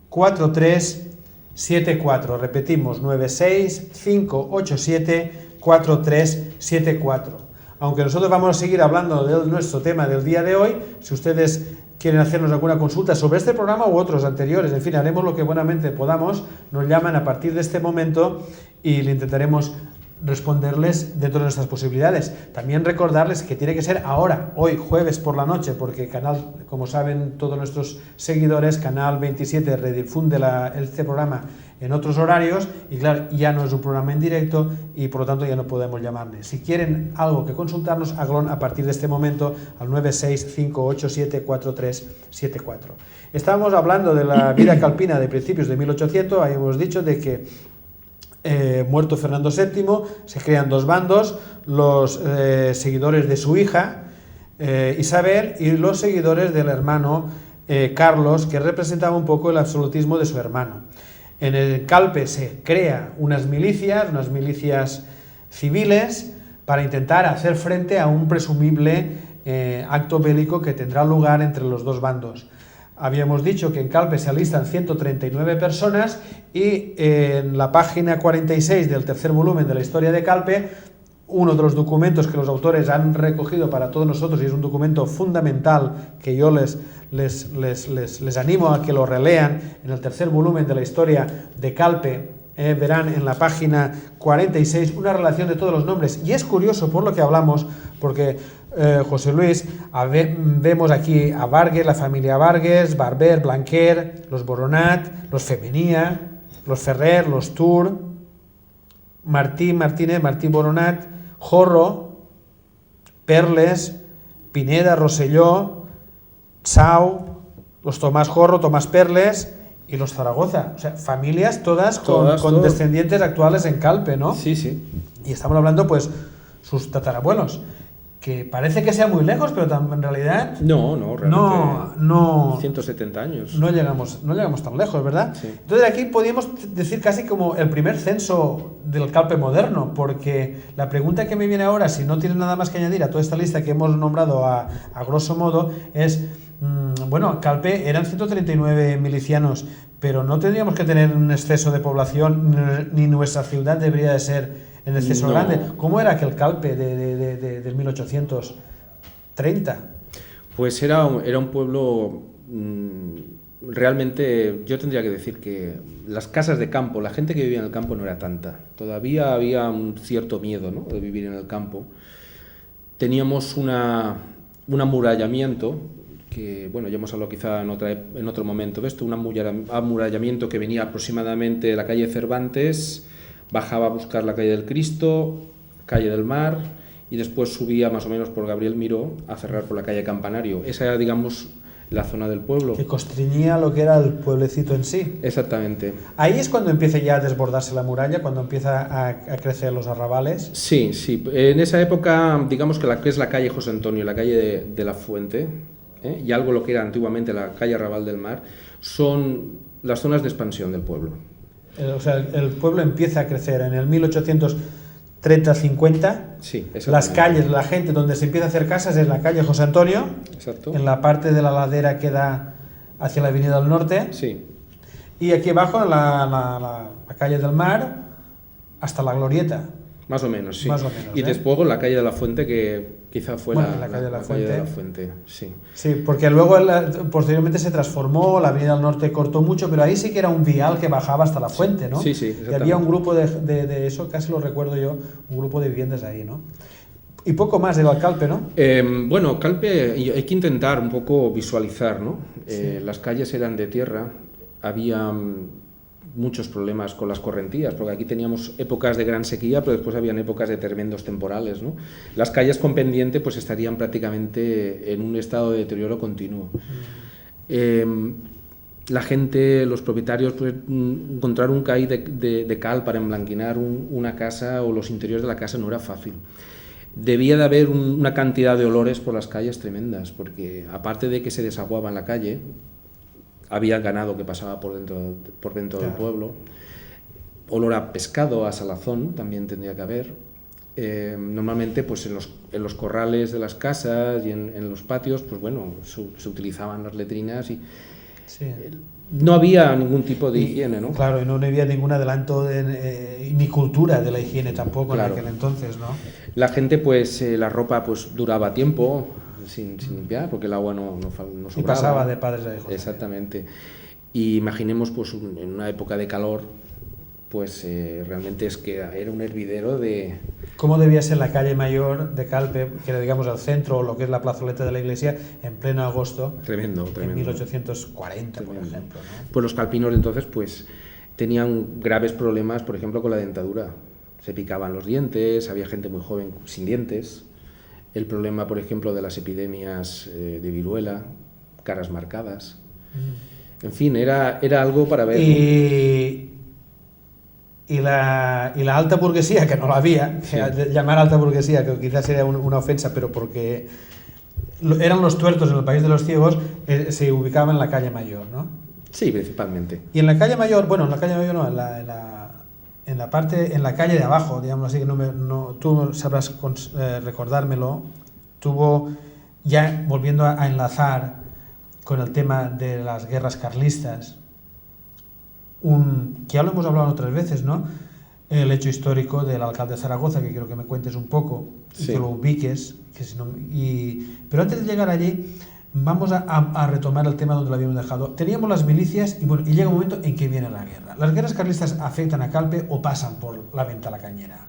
4374. Repetimos, 96 587 4374. Aunque nosotros vamos a seguir hablando de nuestro tema del día de hoy, si ustedes quieren hacernos alguna consulta sobre este programa u otros anteriores, en fin, haremos lo que buenamente podamos, nos llaman a partir de este momento y le intentaremos responderles dentro de nuestras posibilidades. También recordarles que tiene que ser ahora, hoy jueves por la noche, porque Canal, como saben todos nuestros seguidores, Canal 27 redifunde este programa en otros horarios y claro, ya no es un programa en directo y por lo tanto ya no podemos llamarles. Si quieren algo que consultarnos, háganlo a partir de este momento al 965874374. Estábamos hablando de la vida calpina de principios de 1800, ahí hemos dicho de que muerto Fernando VII, se crean dos bandos, los seguidores de su hija Isabel y los seguidores del hermano Carlos, que representaba un poco el absolutismo de su hermano. En el Calpe se crea unas milicias civiles para intentar hacer frente a un presumible acto bélico que tendrá lugar entre los dos bandos. Habíamos dicho que en Calpe se alistan 139 personas y en la página 46 del tercer volumen de la historia de Calpe, uno de los documentos que los autores han recogido para todos nosotros, y es un documento fundamental que yo les animo a que lo relean, en el tercer volumen de la historia de Calpe, verán en la página 46 una relación de todos los nombres. Y es curioso por lo que hablamos, porque José Luis, vemos aquí a Vargas, la familia Vargas, Barber, Blanquer, los Boronat, los Femenía, los Ferrer, los Tour, Martínez, Martí Boronat, Jorro, Perles, Pineda, Rosselló, Sau, los Tomás Jorro, Tomás Perles y los Zaragoza. O sea, familias todas con descendientes actuales en Calpe, ¿no? Sí, sí. Y estamos hablando, pues, sus tatarabuelos, que parece que sea muy lejos, pero en realidad... No, realmente... No, 170 años. No llegamos tan lejos, ¿verdad? Sí. Entonces aquí podríamos decir casi como el primer censo del Calpe moderno, porque la pregunta que me viene ahora, si no tiene nada más que añadir a toda esta lista que hemos nombrado a grosso modo, es... Bueno, Calpe eran 139 milicianos, pero no tendríamos que tener un exceso de población, ni nuestra ciudad debería de ser en exceso grande. ¿Cómo era aquel Calpe del 1830? Pues era un pueblo realmente, yo tendría que decir que las casas de campo, la gente que vivía en el campo no era tanta. Todavía había un cierto miedo, ¿no?, de vivir en el campo. Teníamos un amurallamiento, que bueno, ya hemos hablado quizá en otro momento de esto, un amurallamiento que venía aproximadamente de la calle Cervantes, bajaba a buscar la calle del Cristo, calle del Mar, y después subía más o menos por Gabriel Miró a cerrar por la calle Campanario. Esa era, digamos, la zona del pueblo. Que constriñía lo que era el pueblecito en sí. Exactamente. Ahí es cuando empieza ya a desbordarse la muralla, cuando empieza a crecer los arrabales. Sí. En esa época, digamos que es la calle José Antonio, la calle de la Fuente, y algo lo que era antiguamente la calle Arrabal del Mar, son las zonas de expansión del pueblo. O sea, el pueblo empieza a crecer en el 1830-50. Sí, las calles, la gente donde se empieza a hacer casas es la calle José Antonio. Exacto. En la parte de la ladera que da hacia la avenida del Norte. Sí. Y aquí abajo la calle del Mar hasta la Glorieta. Más o menos, sí. Más o menos, y después la calle de la Fuente, que quizá fue la calle de la Fuente, sí. Sí, porque luego posteriormente se transformó, la avenida del Norte cortó mucho, pero ahí sí que era un vial que bajaba hasta la Fuente, ¿no? Sí, y había un grupo de eso, casi lo recuerdo yo, un grupo de viviendas ahí, ¿no? Y poco más del Calpe, ¿no? Bueno, Calpe hay que intentar un poco visualizar, ¿no? Sí. Las calles eran de tierra, había muchos problemas con las correntías, porque aquí teníamos épocas de gran sequía, pero después habían épocas de tremendos temporales, ¿no? Las calles con pendiente pues estarían prácticamente en un estado de deterioro continuo. la gente, los propietarios, pues encontrar un caí de cal para emblanquinar una casa o los interiores de la casa no era fácil. Debía de haber una cantidad de olores por las calles tremendas, porque aparte de que se desaguaba en la calle, había ganado que pasaba por dentro del pueblo, olor a pescado, a salazón también tendría que haber. Normalmente pues en los corrales de las casas y en los patios, pues bueno, se utilizaban las letrinas y Sí. no había ningún tipo de higiene, ¿no? Claro, y no había ningún adelanto ni cultura de la higiene tampoco Claro. en aquel entonces, ¿no? La gente, pues, la ropa pues duraba tiempo sin limpiar, porque el agua no sobraba. Y pasaba de padres a hijos. Exactamente. Y imaginemos, pues, en una época de calor, pues realmente es que era un hervidero de... ¿Cómo debía ser la calle mayor de Calpe, que era, digamos, al centro, o lo que es la plazoleta de la iglesia, en pleno agosto? Tremendo. En 1840, por Tremendo. ejemplo, ¿no? Pues los calpinos entonces pues tenían graves problemas, por ejemplo, con la dentadura. Se picaban los dientes, había gente muy joven sin dientes. El problema, por ejemplo, de las epidemias de viruela, caras marcadas. En fin, era algo para ver. Y la alta burguesía, que no la había, Sí. llamar alta burguesía, que quizás sería una ofensa, pero porque eran los tuertos en el país de los ciegos, se ubicaba en la calle Mayor, ¿no? Sí, principalmente. Y en la calle Mayor, bueno, en la calle Mayor no, en la calle de abajo, digamos así, que tú sabrás recordármelo, tuvo, ya volviendo a enlazar con el tema de las guerras carlistas, que ya lo hemos hablado otras veces, ¿no? El hecho histórico del alcalde de Zaragoza, que quiero que me cuentes un poco, y Sí. que lo ubiques, pero antes de llegar allí, vamos a retomar el tema donde lo habíamos dejado. Teníamos las milicias y llega un momento en que viene la guerra. ¿Las guerras carlistas afectan a Calpe o pasan por la venta a la cañera?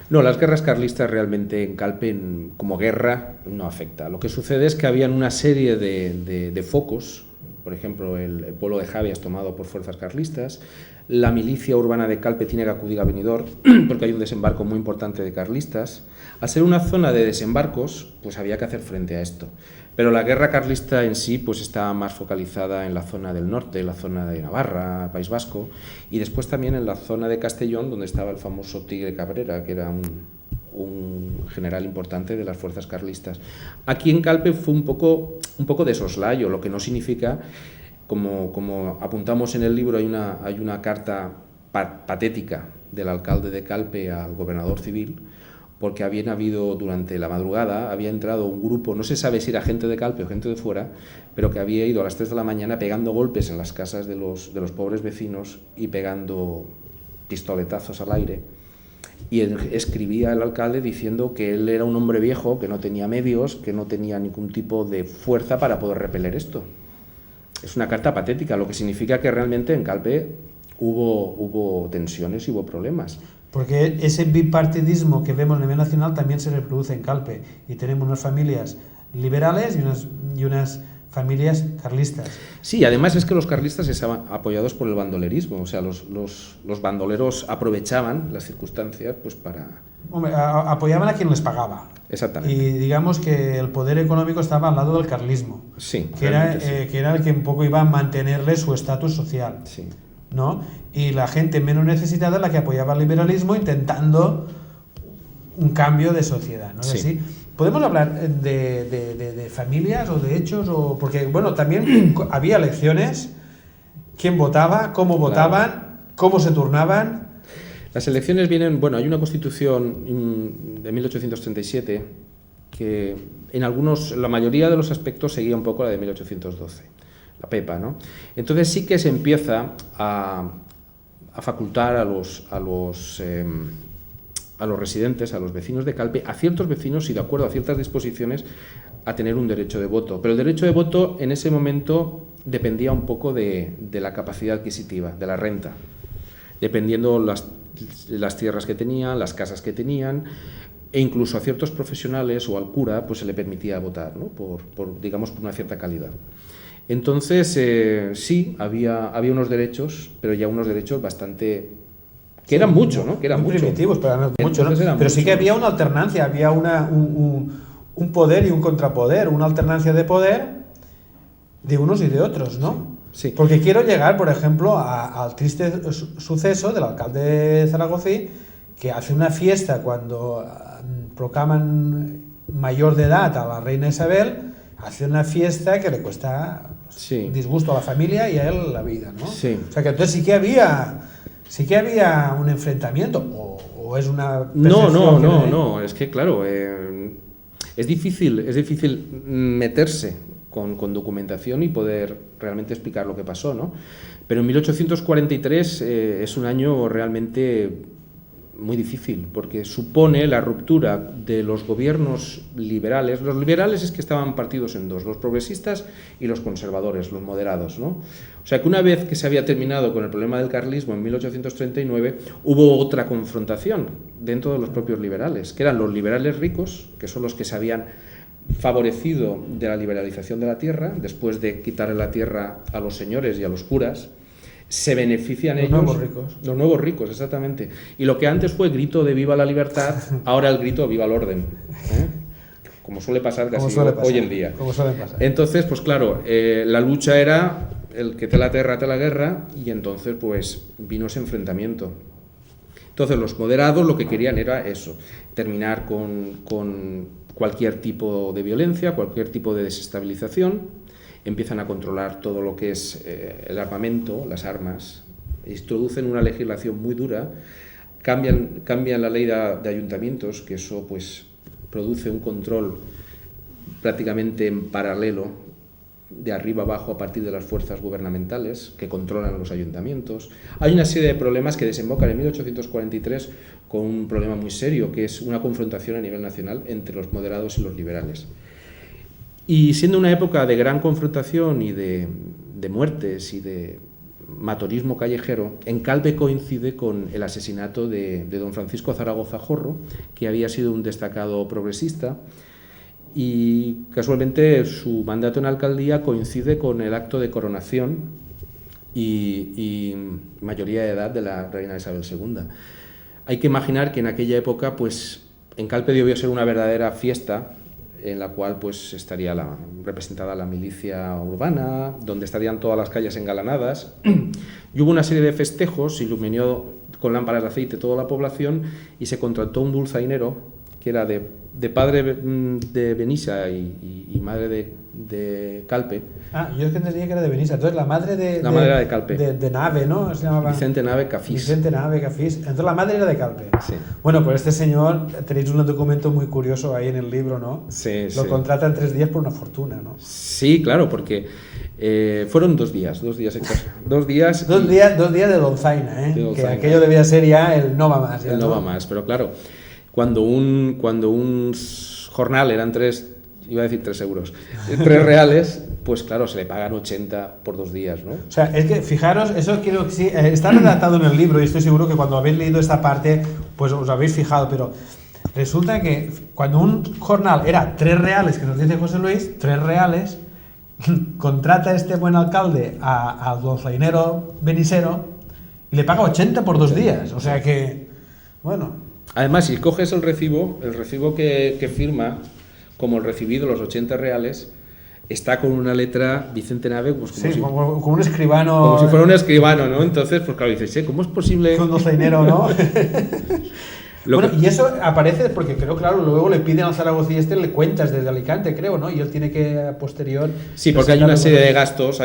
No, las guerras carlistas realmente en Calpe como guerra no afecta. Lo que sucede es que habían una serie de focos. Por ejemplo, el pueblo de Javias tomado por fuerzas carlistas, la milicia urbana de Calpe tiene que acudir a Benidorm porque hay un desembarco muy importante de carlistas. Al ser una zona de desembarcos, pues había que hacer frente a esto. Pero la guerra carlista en sí pues estaba más focalizada en la zona del norte, la zona de Navarra, País Vasco, y después también en la zona de Castellón, donde estaba el famoso Tigre Cabrera, que era un general importante de las fuerzas carlistas. Aquí en Calpe fue un poco de soslayo, lo que no significa, como apuntamos en el libro, hay una carta patética del alcalde de Calpe al gobernador civil, porque había durante la madrugada, había entrado un grupo, no se sabe si era gente de Calpe o gente de fuera, pero que había ido a las 3 de la mañana pegando golpes en las casas de los pobres vecinos y pegando pistoletazos al aire. Y escribía el alcalde diciendo que él era un hombre viejo, que no tenía medios, que no tenía ningún tipo de fuerza para poder repeler esto. Es una carta patética, lo que significa que realmente en Calpe hubo tensiones y hubo problemas. Porque ese bipartidismo que vemos a nivel nacional también se reproduce en Calpe, y tenemos unas familias liberales y unas familias carlistas. Sí, además es que los carlistas estaban apoyados por el bandolerismo, o sea, los bandoleros aprovechaban las circunstancias pues para... Hombre, apoyaban a quien les pagaba. Exactamente. Y digamos que el poder económico estaba al lado del carlismo, Sí, que era el que un poco iba a mantenerle su estatus social, sí. ¿no? Y la gente menos necesitada la que apoyaba el liberalismo intentando un cambio de sociedad, ¿no es Sí. así? ¿Podemos hablar de familias o de hechos? Porque, bueno, también había elecciones, quién votaba, cómo votaban, cómo se turnaban. Las elecciones vienen, bueno, hay una constitución de 1837 que en la mayoría de los aspectos seguía un poco la de 1812, la PEPA, ¿no? Entonces sí que se empieza a facultar a los residentes, a los vecinos de Calpe, a ciertos vecinos y de acuerdo a ciertas disposiciones, a tener un derecho de voto. Pero el derecho de voto en ese momento dependía un poco de la capacidad adquisitiva, de la renta, dependiendo las tierras que tenían, las casas que tenían, e incluso a ciertos profesionales o al cura pues se le permitía votar, ¿no? por una cierta calidad. Entonces, sí, había unos derechos, pero ya unos derechos bastante... que eran mucho, ¿no? Que eran muy mucho. primitivos, pero eran mucho, ¿no? Entonces Pero sí que mucho. había una alternancia, había un poder y un contrapoder, una alternancia de poder de unos y de otros, ¿no? Sí. Porque quiero llegar, por ejemplo, al triste suceso del alcalde zaragozí, que hace una fiesta cuando proclaman mayor de edad a la reina Isabel, hace una fiesta que le cuesta disgusto a la familia y a él la vida, ¿no? Sí. O sea que entonces sí que había un enfrentamiento, o es una No, es que claro, es difícil meterse con documentación y poder realmente explicar lo que pasó, ¿no? Pero en 1843 es un año realmente muy difícil, porque supone la ruptura de los gobiernos liberales. Los liberales es que estaban partidos en dos, los progresistas y los conservadores, los moderados, ¿no? O sea que una vez que se había terminado con el problema del carlismo en 1839, hubo otra confrontación dentro de los propios liberales, que eran los liberales ricos, que son los que se habían favorecido de la liberalización de la tierra, después de quitarle la tierra a los señores y a los curas. Se benefician los ellos. Nuevos ricos. Los nuevos ricos, exactamente. Y lo que antes fue grito de viva la libertad, ahora el grito viva el orden. Como suele pasar casi hoy en día. Como suele pasar. Entonces, pues claro, la lucha era el que te la tierra, te la guerra, y entonces pues vino ese enfrentamiento. Entonces los moderados lo que querían era eso, terminar con cualquier tipo de violencia, cualquier tipo de desestabilización. Empiezan a controlar todo lo que es el armamento, las armas, introducen una legislación muy dura, cambian la ley de ayuntamientos, que eso pues produce un control prácticamente en paralelo, de arriba abajo, a partir de las fuerzas gubernamentales que controlan los ayuntamientos. Hay una serie de problemas que desembocan en 1843 con un problema muy serio, que es una confrontación a nivel nacional entre los moderados y los liberales. Y siendo una época de gran confrontación y de muertes y de matonismo callejero, en Calpe coincide con el asesinato de don Francisco Zaragoza Jorro, que había sido un destacado progresista, y casualmente su mandato en alcaldía coincide con el acto de coronación y mayoría de edad de la reina Isabel II. Hay que imaginar que en aquella época, pues, en Calpe debió ser una verdadera fiesta, en la cual pues estaría representada la milicia urbana, donde estarían todas las calles engalanadas, y hubo una serie de festejos, se iluminó con lámparas de aceite toda la población, y se contrató un dulzainero, que era de padre de Benissa y madre de Calpe. Ah, yo es que entendía que era de Benissa. Entonces la madre de Calpe. De Nave, ¿no? Se llamaba Vicente Nave Cafís. Vicente Nave Cafís. Entonces la madre era de Calpe. Sí. Bueno, pues este señor, tenéis un documento muy curioso ahí en el libro, ¿no? Sí, Lo contratan 3 días por una fortuna, ¿no? Sí, claro, porque fueron 2 días en casa. 2 días. Dos días de donzaina, ¿eh? De donzaina. Que aquello debía ser ya el no va más. El no va más, pero claro, cuando un jornal eran 3 euros, 3 reales, pues claro, se le pagan 80 por 2 días, ¿no? O sea, es que fijaros, eso quiero que sí, está redactado en el libro y estoy seguro que cuando habéis leído esta parte, pues os habéis fijado, pero resulta que cuando un jornal era 3 reales, que nos dice José Luis, 3 reales, contrata este buen alcalde al donzainero benisero y le paga 80 por 2 días, o sea que, bueno... Además, si coges el recibo que firma como el recibido, los 80 reales, está con una letra Vicente Nave, pues como un escribano. Como si fuera un escribano, ¿no? Entonces, pues claro, dices, ¿cómo es posible? Un dozainero, ¿no? Bueno, que... y eso aparece porque creo, claro, luego le piden al zaragozí le cuentas desde Alicante, creo, ¿no? Y él tiene que, a posterior... Sí, porque hay una serie de gastos,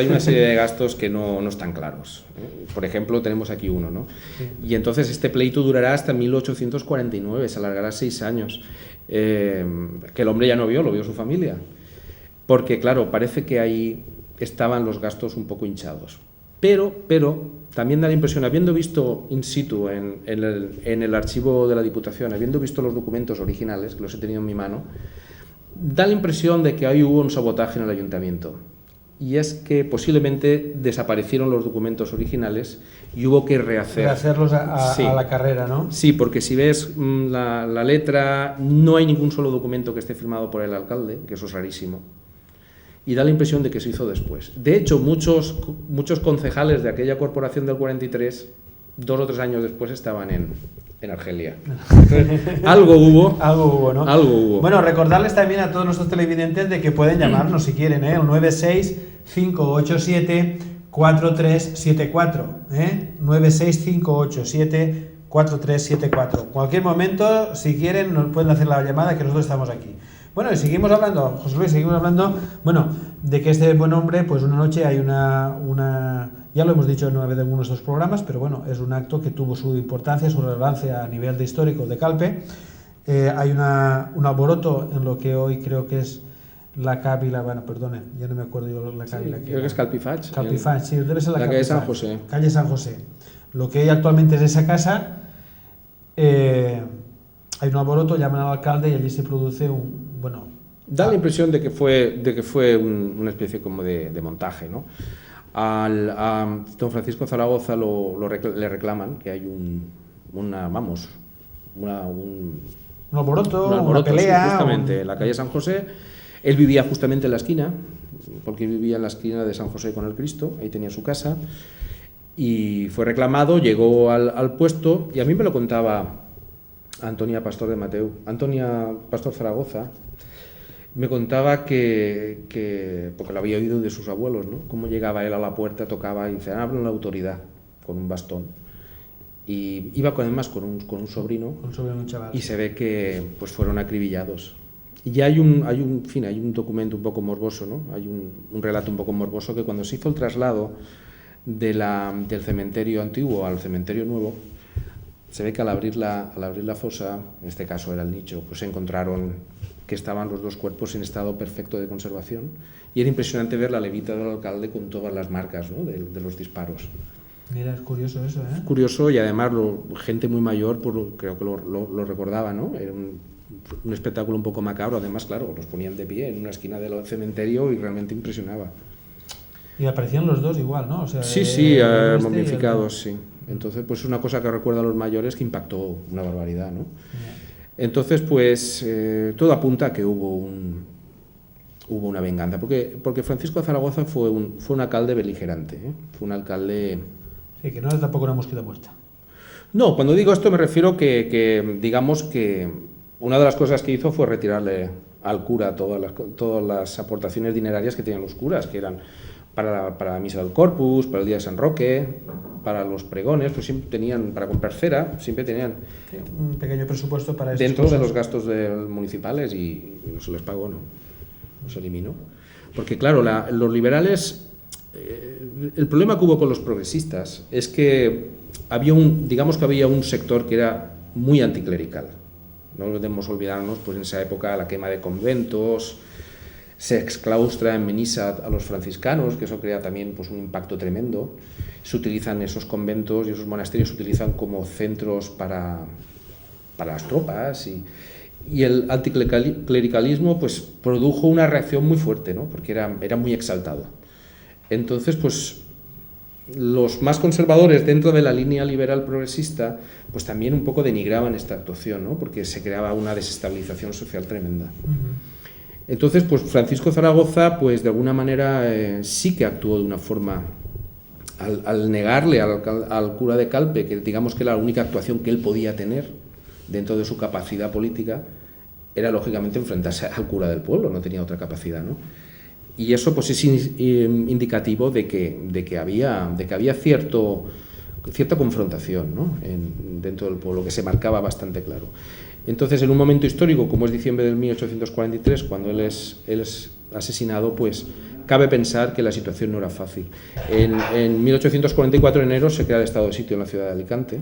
que no están claros. Por ejemplo, tenemos aquí uno, ¿no? Sí. Y entonces este pleito durará hasta 1849, se alargará 6 años. Que el hombre ya no vio, lo vio su familia. Porque, claro, parece que ahí estaban los gastos un poco hinchados. Pero también da la impresión, habiendo visto in situ en el archivo de la Diputación, habiendo visto los documentos originales, que los he tenido en mi mano, da la impresión de que ahí hubo un sabotaje en el ayuntamiento. Y es que posiblemente desaparecieron los documentos originales y hubo que rehacerlos a la carrera, ¿no? Sí, porque si ves la letra, no hay ningún solo documento que esté firmado por el alcalde, que eso es rarísimo. Y da la impresión de que se hizo después. De hecho, muchos concejales de aquella corporación del 43, 2 o 3 años después, estaban en Argelia. Algo hubo, ¿no? Algo hubo. Bueno, recordarles también a todos nuestros televidentes de que pueden llamarnos si quieren, ¿eh? El 4374, 965874374. Cualquier momento, si quieren, nos pueden hacer la llamada, que nosotros estamos aquí. Bueno, y seguimos hablando, José Luis, bueno, de que este buen hombre, pues una noche hay una ya lo hemos dicho en una vez en algunos de estos programas, pero bueno, es un acto que tuvo su importancia, su relevancia a nivel de histórico de Calpe. Hay un alboroto en lo que hoy creo que es la Càvila, bueno, perdone, ya no me acuerdo yo la Càvila. Sí, creo que es Calpifats. Calpifats, sí, debe ser la calle Calpifats, San José. Calle San José. Lo que hoy actualmente es esa casa, hay un alboroto, llaman al alcalde y allí se produce Da la impresión de que fue una especie como de montaje, ¿no? A don Francisco Zaragoza le reclaman que hay un alboroto, una pelea, sí, justamente en en la calle San José. Él vivía justamente en la esquina, porque vivía en la esquina de San José con el Cristo, ahí tenía su casa, y fue reclamado, llegó al puesto, y a mí me lo contaba Antonia Pastor de Mateu, Antonia Pastor Zaragoza, me contaba que porque lo había oído de sus abuelos, ¿no? Cómo llegaba él a la puerta, tocaba y decía, habla la autoridad, con un bastón. Y iba además con un sobrino, un chaval, y se ve que pues fueron acribillados. Y ya hay un documento un poco morboso, ¿no? Hay un relato un poco morboso que cuando se hizo el traslado del cementerio antiguo al cementerio nuevo, se ve que al abrir la fosa, en este caso era el nicho, pues se encontraron que estaban los dos cuerpos en estado perfecto de conservación, y era impresionante ver la levita del alcalde con todas las marcas, ¿no? de los disparos. Mira, es curioso eso, ¿eh? Es curioso, y además gente muy mayor creo que lo recordaba, ¿no? Era un espectáculo un poco macabro, además, claro, los ponían de pie en una esquina del cementerio y realmente impresionaba. Y aparecían los dos igual, ¿no? O sea, sí, momificados, sí. Entonces, pues es una cosa que recuerda a los mayores que impactó una barbaridad, ¿no? Entonces, pues todo apunta a que hubo una venganza, porque Francisco de Zaragoza fue un alcalde beligerante, ¿eh? Fue un alcalde... Sí, que no era tampoco una mosquita muerta. No, cuando digo esto me refiero que digamos que una de las cosas que hizo fue retirarle al cura todas las aportaciones dinerarias que tenían los curas, que eran para la misa del Corpus, para el día de San Roque, para los pregones, pues siempre tenían, para comprar cera, siempre tenían un pequeño presupuesto para esas dentro cosas. De los gastos municipales, y no se les pagó, no se eliminó. Porque claro, los liberales, el problema que hubo con los progresistas es que había un sector que era muy anticlerical. No debemos olvidarnos, pues en esa época, la quema de conventos, se exclaustra en Menisa a los franciscanos, que eso crea también pues un impacto tremendo. Se utilizan esos conventos y esos monasterios, se utilizan como centros para las tropas, y el anticlericalismo pues produjo una reacción muy fuerte, ¿no? Porque era muy exaltado. Entonces, pues los más conservadores dentro de la línea liberal progresista pues también un poco denigraban esta actuación, ¿no? Porque se creaba una desestabilización social tremenda. Entonces, pues Francisco Zaragoza, pues de alguna manera sí que actuó de una forma, al negarle al cura de Calpe, que digamos que era la única actuación que él podía tener dentro de su capacidad política, era lógicamente enfrentarse al cura del pueblo, no tenía otra capacidad, ¿no? Y eso pues es indicativo de que había cierta confrontación, ¿no? Dentro del pueblo, que se marcaba bastante claro. Entonces, en un momento histórico como es diciembre del 1843, cuando él es asesinado, pues cabe pensar que la situación no era fácil. En 1844, en enero, se crea el estado de sitio en la ciudad de Alicante,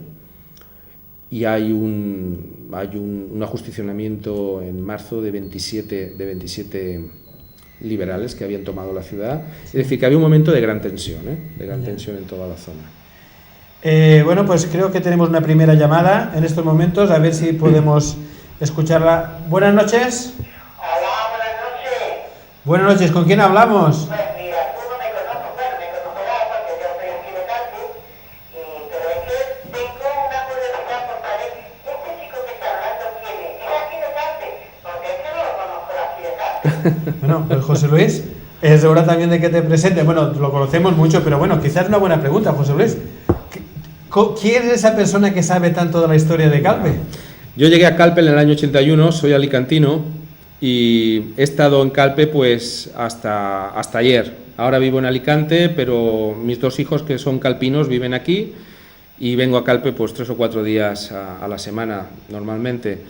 y hay un ajusticionamiento en marzo de 27 liberales que habían tomado la ciudad. Es decir, que había un momento de gran tensión, tensión en toda la zona. Bueno, pues creo que tenemos una primera llamada en estos momentos, a ver si podemos escucharla. Buenas noches. Hola, buenas noches. Buenas noches, ¿con quién hablamos? Pues mira, tú no me conoces, bueno, me conocerás porque yo soy aquí de Calpe, pero es que tengo una curiosidad por saber, este chico que está hablando, ¿quién es? ¿Es aquí de Calpe? Porque es que no lo conozco de aquí de Calpe. Bueno, pues José Luis, es hora también de que te presente. Bueno, lo conocemos mucho, pero bueno, quizás una buena pregunta, José Luis. ¿Quién es esa persona que sabe tanto de la historia de Calpe? Yo llegué a Calpe en el año 81, soy alicantino, y he estado en Calpe pues hasta ayer, Ahora vivo en Alicante, pero mis 2 hijos, que son calpinos, viven aquí y vengo a Calpe pues 3 o 4 días a la semana normalmente.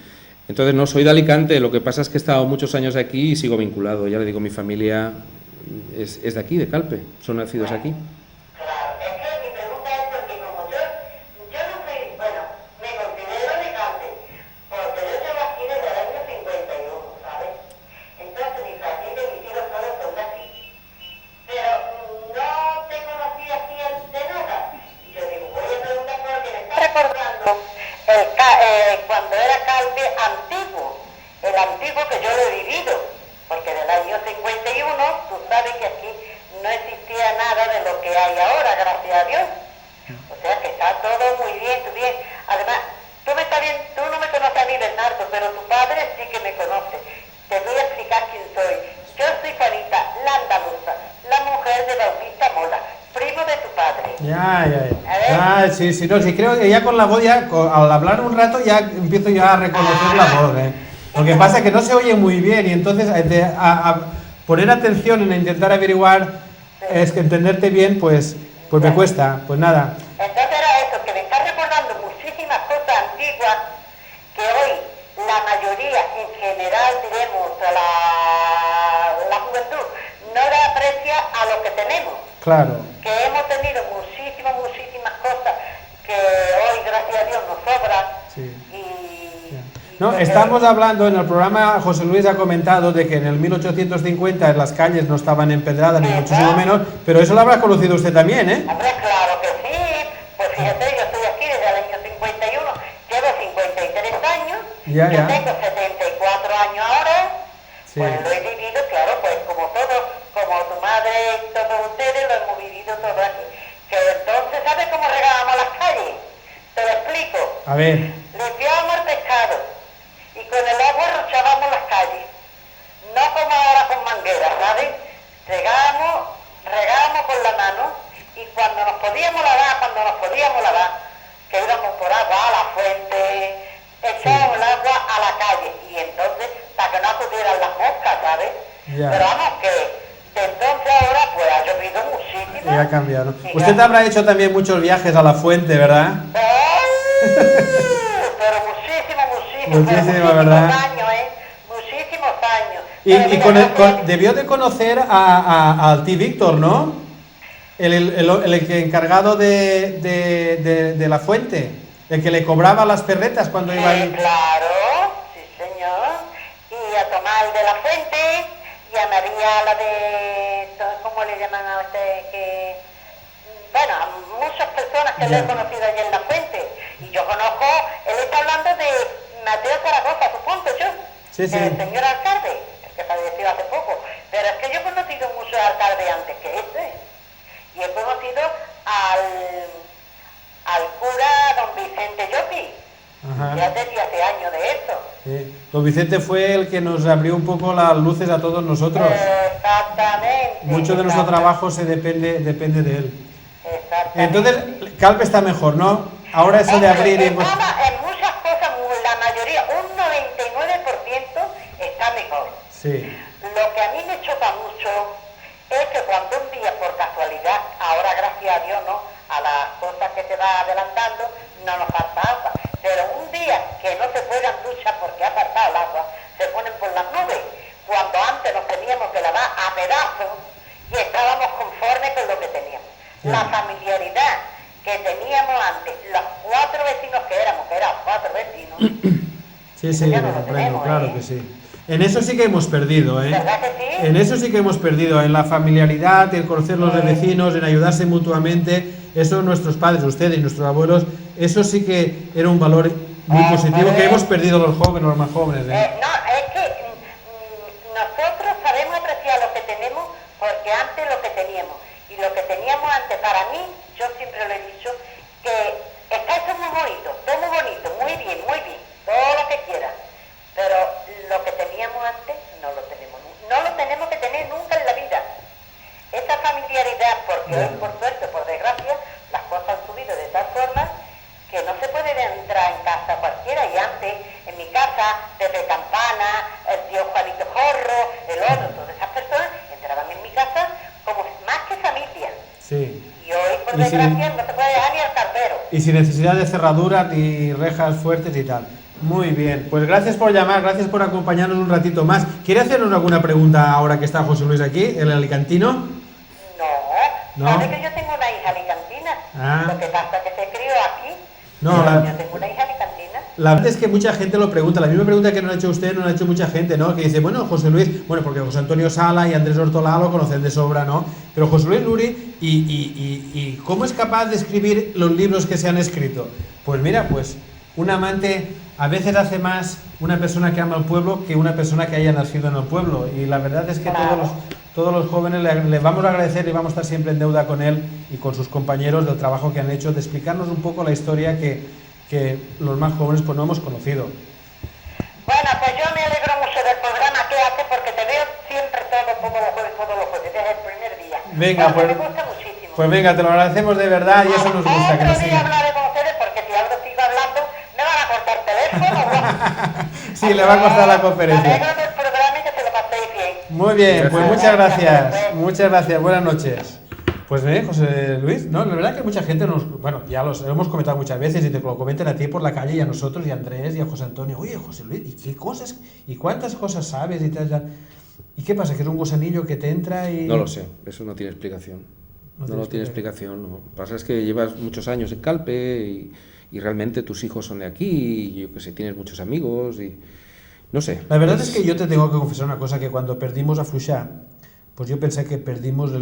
Entonces no soy de Alicante, lo que pasa es que he estado muchos años aquí y sigo vinculado. Ya le digo, mi familia es de aquí, de Calpe, son nacidos aquí. Claro, es que mi pregunta es porque como yo no soy, bueno, me considero elegante, porque yo llevo aquí desde el año 51, ¿sabes? Entonces mi familia y mis hijos todos son de aquí. Pero no te conocí así de nada. Y yo digo, voy a preguntar porque me está recordando cuando era Calpe antiguo, el antiguo que yo lo he vivido, porque del año 51 tú sabes que aquí no existía nada de lo que hay ahora, gracias a Dios. O sea que está todo muy bien, tú bien. Además, tú no me conoces a mí, Bernardo, pero tu padre sí que me conoce. Te voy a explicar quién soy. Yo soy Juanita, la andaluza, la mujer de Bautista Mola, primo de tu padre. Ya, sí, sí, no, sí, creo que ya con la voz, al hablar un rato, ya empiezo yo a reconocer la voz, ¿eh? Lo que pasa es que no se oye muy bien y entonces a poner atención en intentar averiguar, es que entenderte bien, pues me cuesta, pues nada. Entonces era eso, que me está recordando muchísimas cosas antiguas que hoy la mayoría, en general, diremos, la juventud, no le aprecia a lo que tenemos. Claro. Que hemos tenido muchísimas cosas que hoy, gracias a Dios, nos sobran. Sí. No, estamos hablando, en el programa José Luis ha comentado de que en el 1850 en las calles no estaban empedradas ni muchísimo menos, pero eso lo habrá conocido usted también, ¿eh? Hombre, claro que sí. Pues fíjate, yo estoy aquí desde el año 51, llevo 53 años, yo tengo 74 años ahora, pues lo he vivido, claro, pues como todos, como tu madre y todos ustedes lo hemos vivido todo aquí. Que entonces, ¿sabes cómo regábamos las calles? Te lo explico. A ver. Limpiábamos el pescado y con el agua rochábamos las calles. No como ahora con mangueras, ¿sabes? Regábamos con la mano y cuando nos podíamos lavar, que íbamos por agua a la fuente, echábamos el agua a la calle y entonces para que no acudieran las moscas, ¿sabes? Pero vamos que de entonces ahora pues ha llovido muchísimo. Y ha cambiado. Usted habrá hecho también muchos viajes a la fuente, ¿verdad? Pero muchísimos ¿verdad? años, muchísimos años. Y debió de conocer al tío Víctor, ¿no? El que encargado de la fuente, el que le cobraba las perretas cuando iba ahí. Claro, sí señor. Y a Tomás de la Fuente, y a María la de, ¿cómo le llaman a usted? Bueno, a muchas personas que le he conocido allí en la Fuente. Y yo conozco, él está hablando de Mateo Zaragoza, supongo yo. Sí. El señor alcalde, el que falleció hace poco. Pero es que yo he conocido muchos alcaldes antes que este. Y he conocido al cura don Vicente Llopi. Ya desde hace años de esto. Sí. Don Vicente fue el que nos abrió un poco las luces a todos nosotros. Exactamente. Mucho de nuestro trabajo depende de él. Exactamente. Entonces, Calpe está mejor, ¿no? Ahora eso de abrir y... En muchas cosas, la mayoría, un 99% está mejor. Sí. Lo que a mí me choca mucho es que cuando un día, por casualidad, ahora gracias a Dios, ¿no? A las cosas que te va adelantando, no nos falta agua. Pero un día que no se puedan duchar porque ha faltado el agua, se ponen por las nubes. Cuando antes nos teníamos que lavar a pedazos y estábamos conformes con lo que teníamos. La familiaridad que teníamos antes, los 4 vecinos que éramos, que eran 4 vecinos. Sí, ya lo no lo comprendo, tenemos, claro que sí. En eso sí que hemos perdido, ¿eh? ¿Verdad que sí? En eso sí que hemos perdido, en la familiaridad, en conocer los vecinos, en ayudarse mutuamente. Eso nuestros padres, ustedes y nuestros abuelos, eso sí que era un valor muy positivo que hemos perdido los jóvenes, los más jóvenes, ¿eh? No, es que nosotros sabemos apreciar lo que tenemos porque antes lo que teníamos. Y lo que teníamos antes, para mí, yo siempre lo he dicho, que está eso muy bonito, muy bien, todo lo que quieras. Pero lo que teníamos antes no lo tenemos que tener nunca en la vida. Esa familiaridad, porque hoy por suerte, por desgracia, las cosas han subido de tal forma que no se puede entrar en casa cualquiera. Y antes, en mi casa, desde Campana, el tío Juanito Jorro, el otro, todas esas personas entraban en mi casa como por Y sin- desgracia no se puede dejar ni al cartero. Y sin necesidad de cerraduras ni rejas fuertes y tal. Muy bien, pues gracias por llamar, gracias por acompañarnos un ratito más. ¿Quiere hacernos alguna pregunta ahora que está José Luis aquí, el alicantino? No, ¿No? ¿sabe que yo tengo una hija alicantina? Ah. Lo que pasa es que se crió aquí. No, Yo tengo una hija alicantina. La verdad es que mucha gente lo pregunta, la misma pregunta que nos ha hecho usted, nos ha hecho mucha gente, ¿no? Que dice, bueno, José Luis, bueno, porque José Antonio Sala y Andrés Hortolá lo conocen de sobra, ¿no? Pero José Luis Luri, ¿y cómo es capaz de escribir los libros que se han escrito? Pues mira, pues un amante a veces hace más una persona que ama al pueblo que una persona que haya nacido en el pueblo. Y la verdad es que todos los jóvenes le vamos a agradecer y vamos a estar siempre en deuda con él y con sus compañeros del trabajo que han hecho, de explicarnos un poco la historia que los más jóvenes pues no hemos conocido. Bueno, pues yo me alegro mucho del programa que hace porque te veo siempre todos los jueves, desde el primer día. Venga, Porque pues, me gusta muchísimo. pues venga, te lo agradecemos de verdad y eso nos gusta, que nos Otro día sigan. hablaré con ustedes porque si algo sigo hablando me van a cortar teléfono. Sí, le va a costar la Me conferencia. alegro del programa y que se lo paséis bien. Muy bien, pues muchas Gracias. gracias. Muchas gracias, buenas noches. Pues José Luis, no, la verdad que mucha gente bueno, ya lo hemos comentado muchas veces y te lo comenten a ti por la calle y a nosotros y a Andrés y a José Antonio. Oye, José Luis, ¿y qué cosas y cuántas cosas sabes y tal? ¿Y qué pasa? ¿Que es un gusanillo que te entra y...? No lo sé, eso no tiene explicación. No tiene explicación. No. Lo que pasa es que llevas muchos años en Calpe y realmente tus hijos son de aquí y yo que sé, tienes muchos amigos y no sé. La verdad es que yo te tengo que confesar una cosa, que cuando perdimos a Fluixà, pues yo pensé que perdimos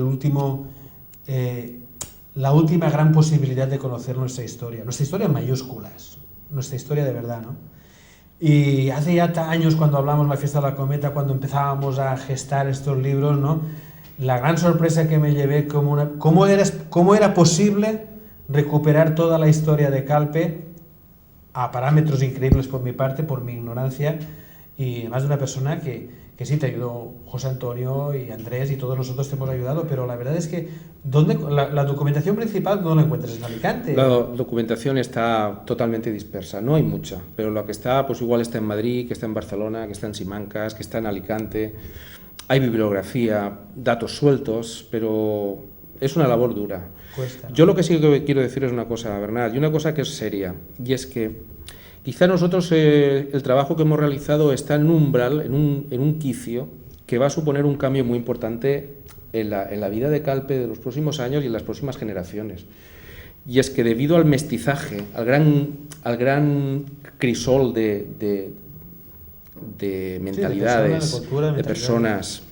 la última gran posibilidad de conocer nuestra historia en mayúsculas, nuestra historia de verdad, ¿no? Y hace ya años cuando hablamos de la fiesta de la cometa, cuando empezábamos a gestar estos libros, ¿no? La gran sorpresa que me llevé, cómo era posible recuperar toda la historia de Calpe a parámetros increíbles por mi parte, por mi ignorancia, y además de una persona que sí te ayudó, José Antonio y Andrés y todos nosotros te hemos ayudado, pero la verdad es que la documentación principal no la encuentras en Alicante. La documentación está totalmente dispersa, no hay mucha, pero lo que está, pues igual está en Madrid, que está en Barcelona, que está en Simancas, que está en Alicante. Hay bibliografía, datos sueltos, pero es una labor dura. Cuesta, ¿no? Yo lo que sí que quiero decir es una cosa, Bernat, y una cosa que es seria, y es que quizá nosotros el trabajo que hemos realizado está en un umbral, en un quicio, que va a suponer un cambio muy importante en la vida de Calpe de los próximos años y en las próximas generaciones. Y es que debido al mestizaje, al gran crisol de mentalidades, de cultura, de personas,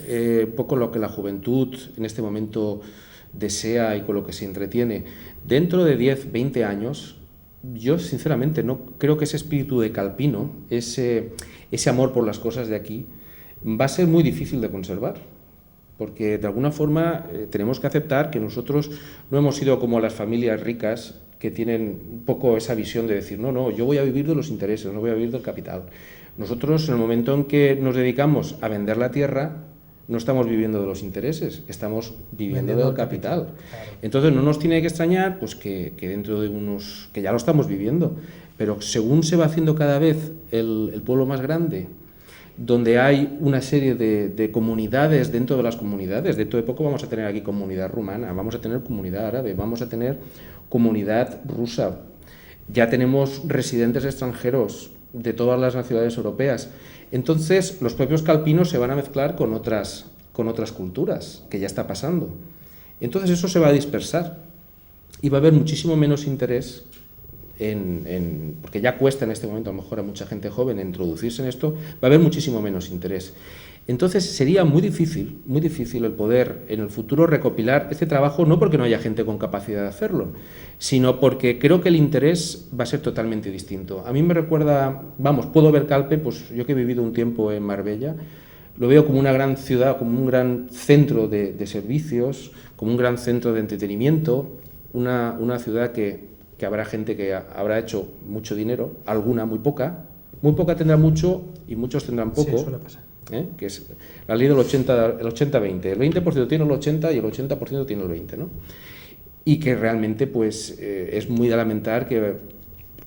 un poco lo que la juventud en este momento desea y con lo que se entretiene, dentro de 10, 20 años, yo sinceramente no creo que ese espíritu de calpino, ese amor por las cosas de aquí, va a ser muy difícil de conservar, porque de alguna forma tenemos que aceptar que nosotros no hemos sido como las familias ricas que tienen un poco esa visión de decir, no, yo voy a vivir de los intereses, no voy a vivir del capital. Nosotros, en el momento en que nos dedicamos a vender la tierra, no estamos viviendo de los intereses, estamos viviendo del capital. Claro. Entonces no nos tiene que extrañar pues que dentro de unos... que ya lo estamos viviendo, pero según se va haciendo cada vez el pueblo más grande, donde hay una serie de comunidades dentro de las comunidades, dentro de poco vamos a tener aquí comunidad rumana, vamos a tener comunidad árabe, vamos a tener comunidad rusa, ya tenemos residentes extranjeros de todas las nacionalidades europeas. Entonces, los propios calpinos se van a mezclar con otras culturas, que ya está pasando. Entonces, eso se va a dispersar y va a haber muchísimo menos interés porque ya cuesta en este momento a lo mejor a mucha gente joven introducirse en esto, va a haber muchísimo menos interés. Entonces, sería muy difícil el poder en el futuro recopilar este trabajo, no porque no haya gente con capacidad de hacerlo, sino porque creo que el interés va a ser totalmente distinto. A mí me recuerda, puedo ver Calpe, pues yo que he vivido un tiempo en Marbella, lo veo como una gran ciudad, como un gran centro de servicios, como un gran centro de entretenimiento, una ciudad que habrá gente que habrá hecho mucho dinero, alguna muy poca tendrá mucho y muchos tendrán poco. Sí, suele pasar. Que es la ley del 80-20, el 20% tiene el 80 y el 80% tiene el 20, ¿no? Y que realmente pues es muy de lamentar que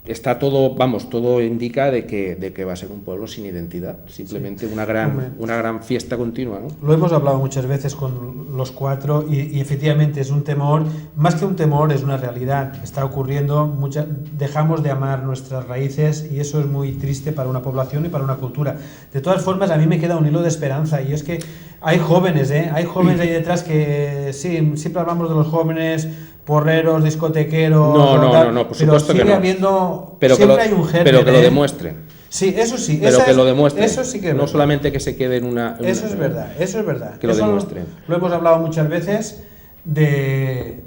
está todo, vamos, todo indica de que va a ser un pueblo sin identidad, simplemente una gran fiesta continua, ¿no? Lo hemos hablado muchas veces con los cuatro y efectivamente es un temor, más que un temor es una realidad, está ocurriendo, dejamos de amar nuestras raíces y eso es muy triste para una población y para una cultura. De todas formas, a mí me queda un hilo de esperanza y es que hay jóvenes ahí detrás que sí, siempre hablamos de los jóvenes, porreros, discotequeros, no, por supuesto que no. Habiendo, siempre hay un germen, pero que lo demuestren. Sí, eso sí. Pero que lo demuestren. Eso sí que es no verdad. solamente que se quede en una... Eso es verdad. Que lo demuestren. Lo hemos hablado muchas veces de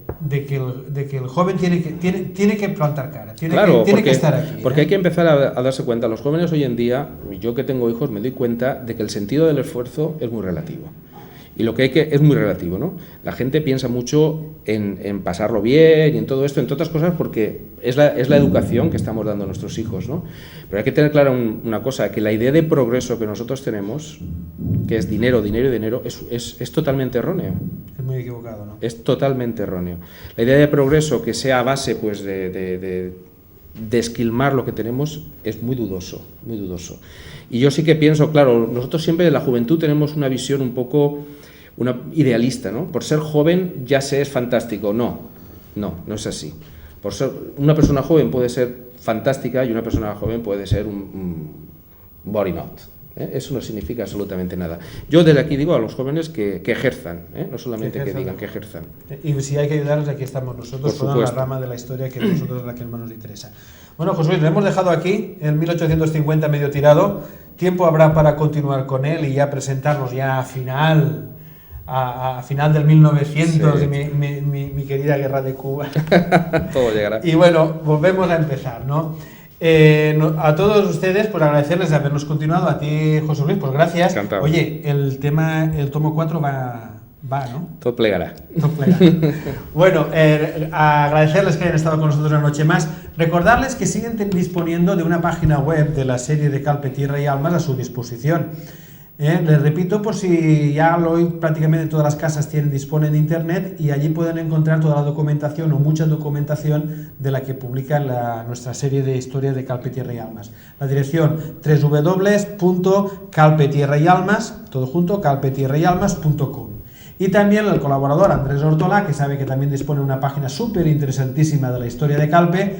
que el joven tiene que plantar cara, tiene que estar aquí. Porque hay que empezar a darse cuenta. Los jóvenes hoy en día, yo que tengo hijos, me doy cuenta de que el sentido del esfuerzo es muy relativo. Y lo que hay que es muy relativo, ¿no? La gente piensa mucho en pasarlo bien y en todo esto, entre otras cosas, porque es la educación que estamos dando a nuestros hijos, ¿no? Pero hay que tener clara una cosa, que la idea de progreso que nosotros tenemos, que es dinero, dinero y dinero, es totalmente erróneo. Es muy equivocado, ¿no? Es totalmente erróneo. La idea de progreso que sea a base, pues, de esquilmar lo que tenemos es muy dudoso, muy dudoso. Y yo sí que pienso, claro, nosotros siempre de la juventud tenemos una visión un poco... una idealista, ¿no? Por ser joven ya se es fantástico. No es así. Por ser una persona joven puede ser fantástica y una persona joven puede ser un body not. Eso no significa absolutamente nada. Yo desde aquí digo a los jóvenes que ejerzan, no solamente que digan, que ejerzan. Y si hay que ayudarles, aquí estamos nosotros, toda la rama de la historia que a nosotros es la que más nos interesa. Bueno, José Luis, lo hemos dejado aquí, en 1850 medio tirado. Tiempo habrá para continuar con él y ya presentarnos ya a final del 1900, sí. mi querida guerra de Cuba. Todo llegará. Y bueno, volvemos a empezar, ¿no? A todos ustedes, por agradecerles de habernos continuado. A ti, José Luis, pues gracias. Encantado. Oye, el tomo 4 va, ¿no? Todo plegará. Todo plegará. Bueno, agradecerles que hayan estado con nosotros una noche más. Recordarles que siguen disponiendo de una página web de la serie de Calpe, Tierra y Almas a su disposición. Les repito, por si ya hoy prácticamente todas las casas disponen de internet y allí pueden encontrar toda la documentación o mucha documentación de la que publica nuestra serie de historias de Calpe, Tierra y Almas. La dirección www.calpetierrayalmas, todo junto, calpetierrayalmas.com. Y también el colaborador Andrés Ortolà, que sabe que también dispone de una página súper interesantísima de la historia de Calpe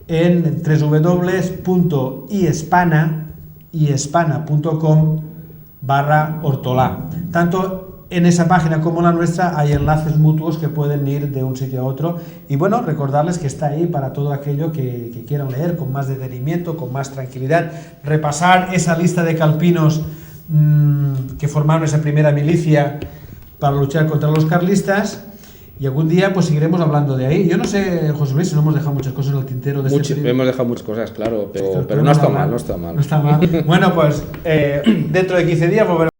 en www.iespana.com/Ortolà. Tanto en esa página como en la nuestra hay enlaces mutuos que pueden ir de un sitio a otro. Y bueno, recordarles que está ahí para todo aquello que quieran leer con más detenimiento, con más tranquilidad, repasar esa lista de calpinos que formaron esa primera milicia para luchar contra los carlistas. Y algún día pues seguiremos hablando de ahí. Yo no sé, José Luis, si no hemos dejado muchas cosas en el tintero de este periodo. Hemos dejado muchas cosas, claro, pero no está mal, no está mal. No está mal. Bueno, pues dentro de 15 días volveremos.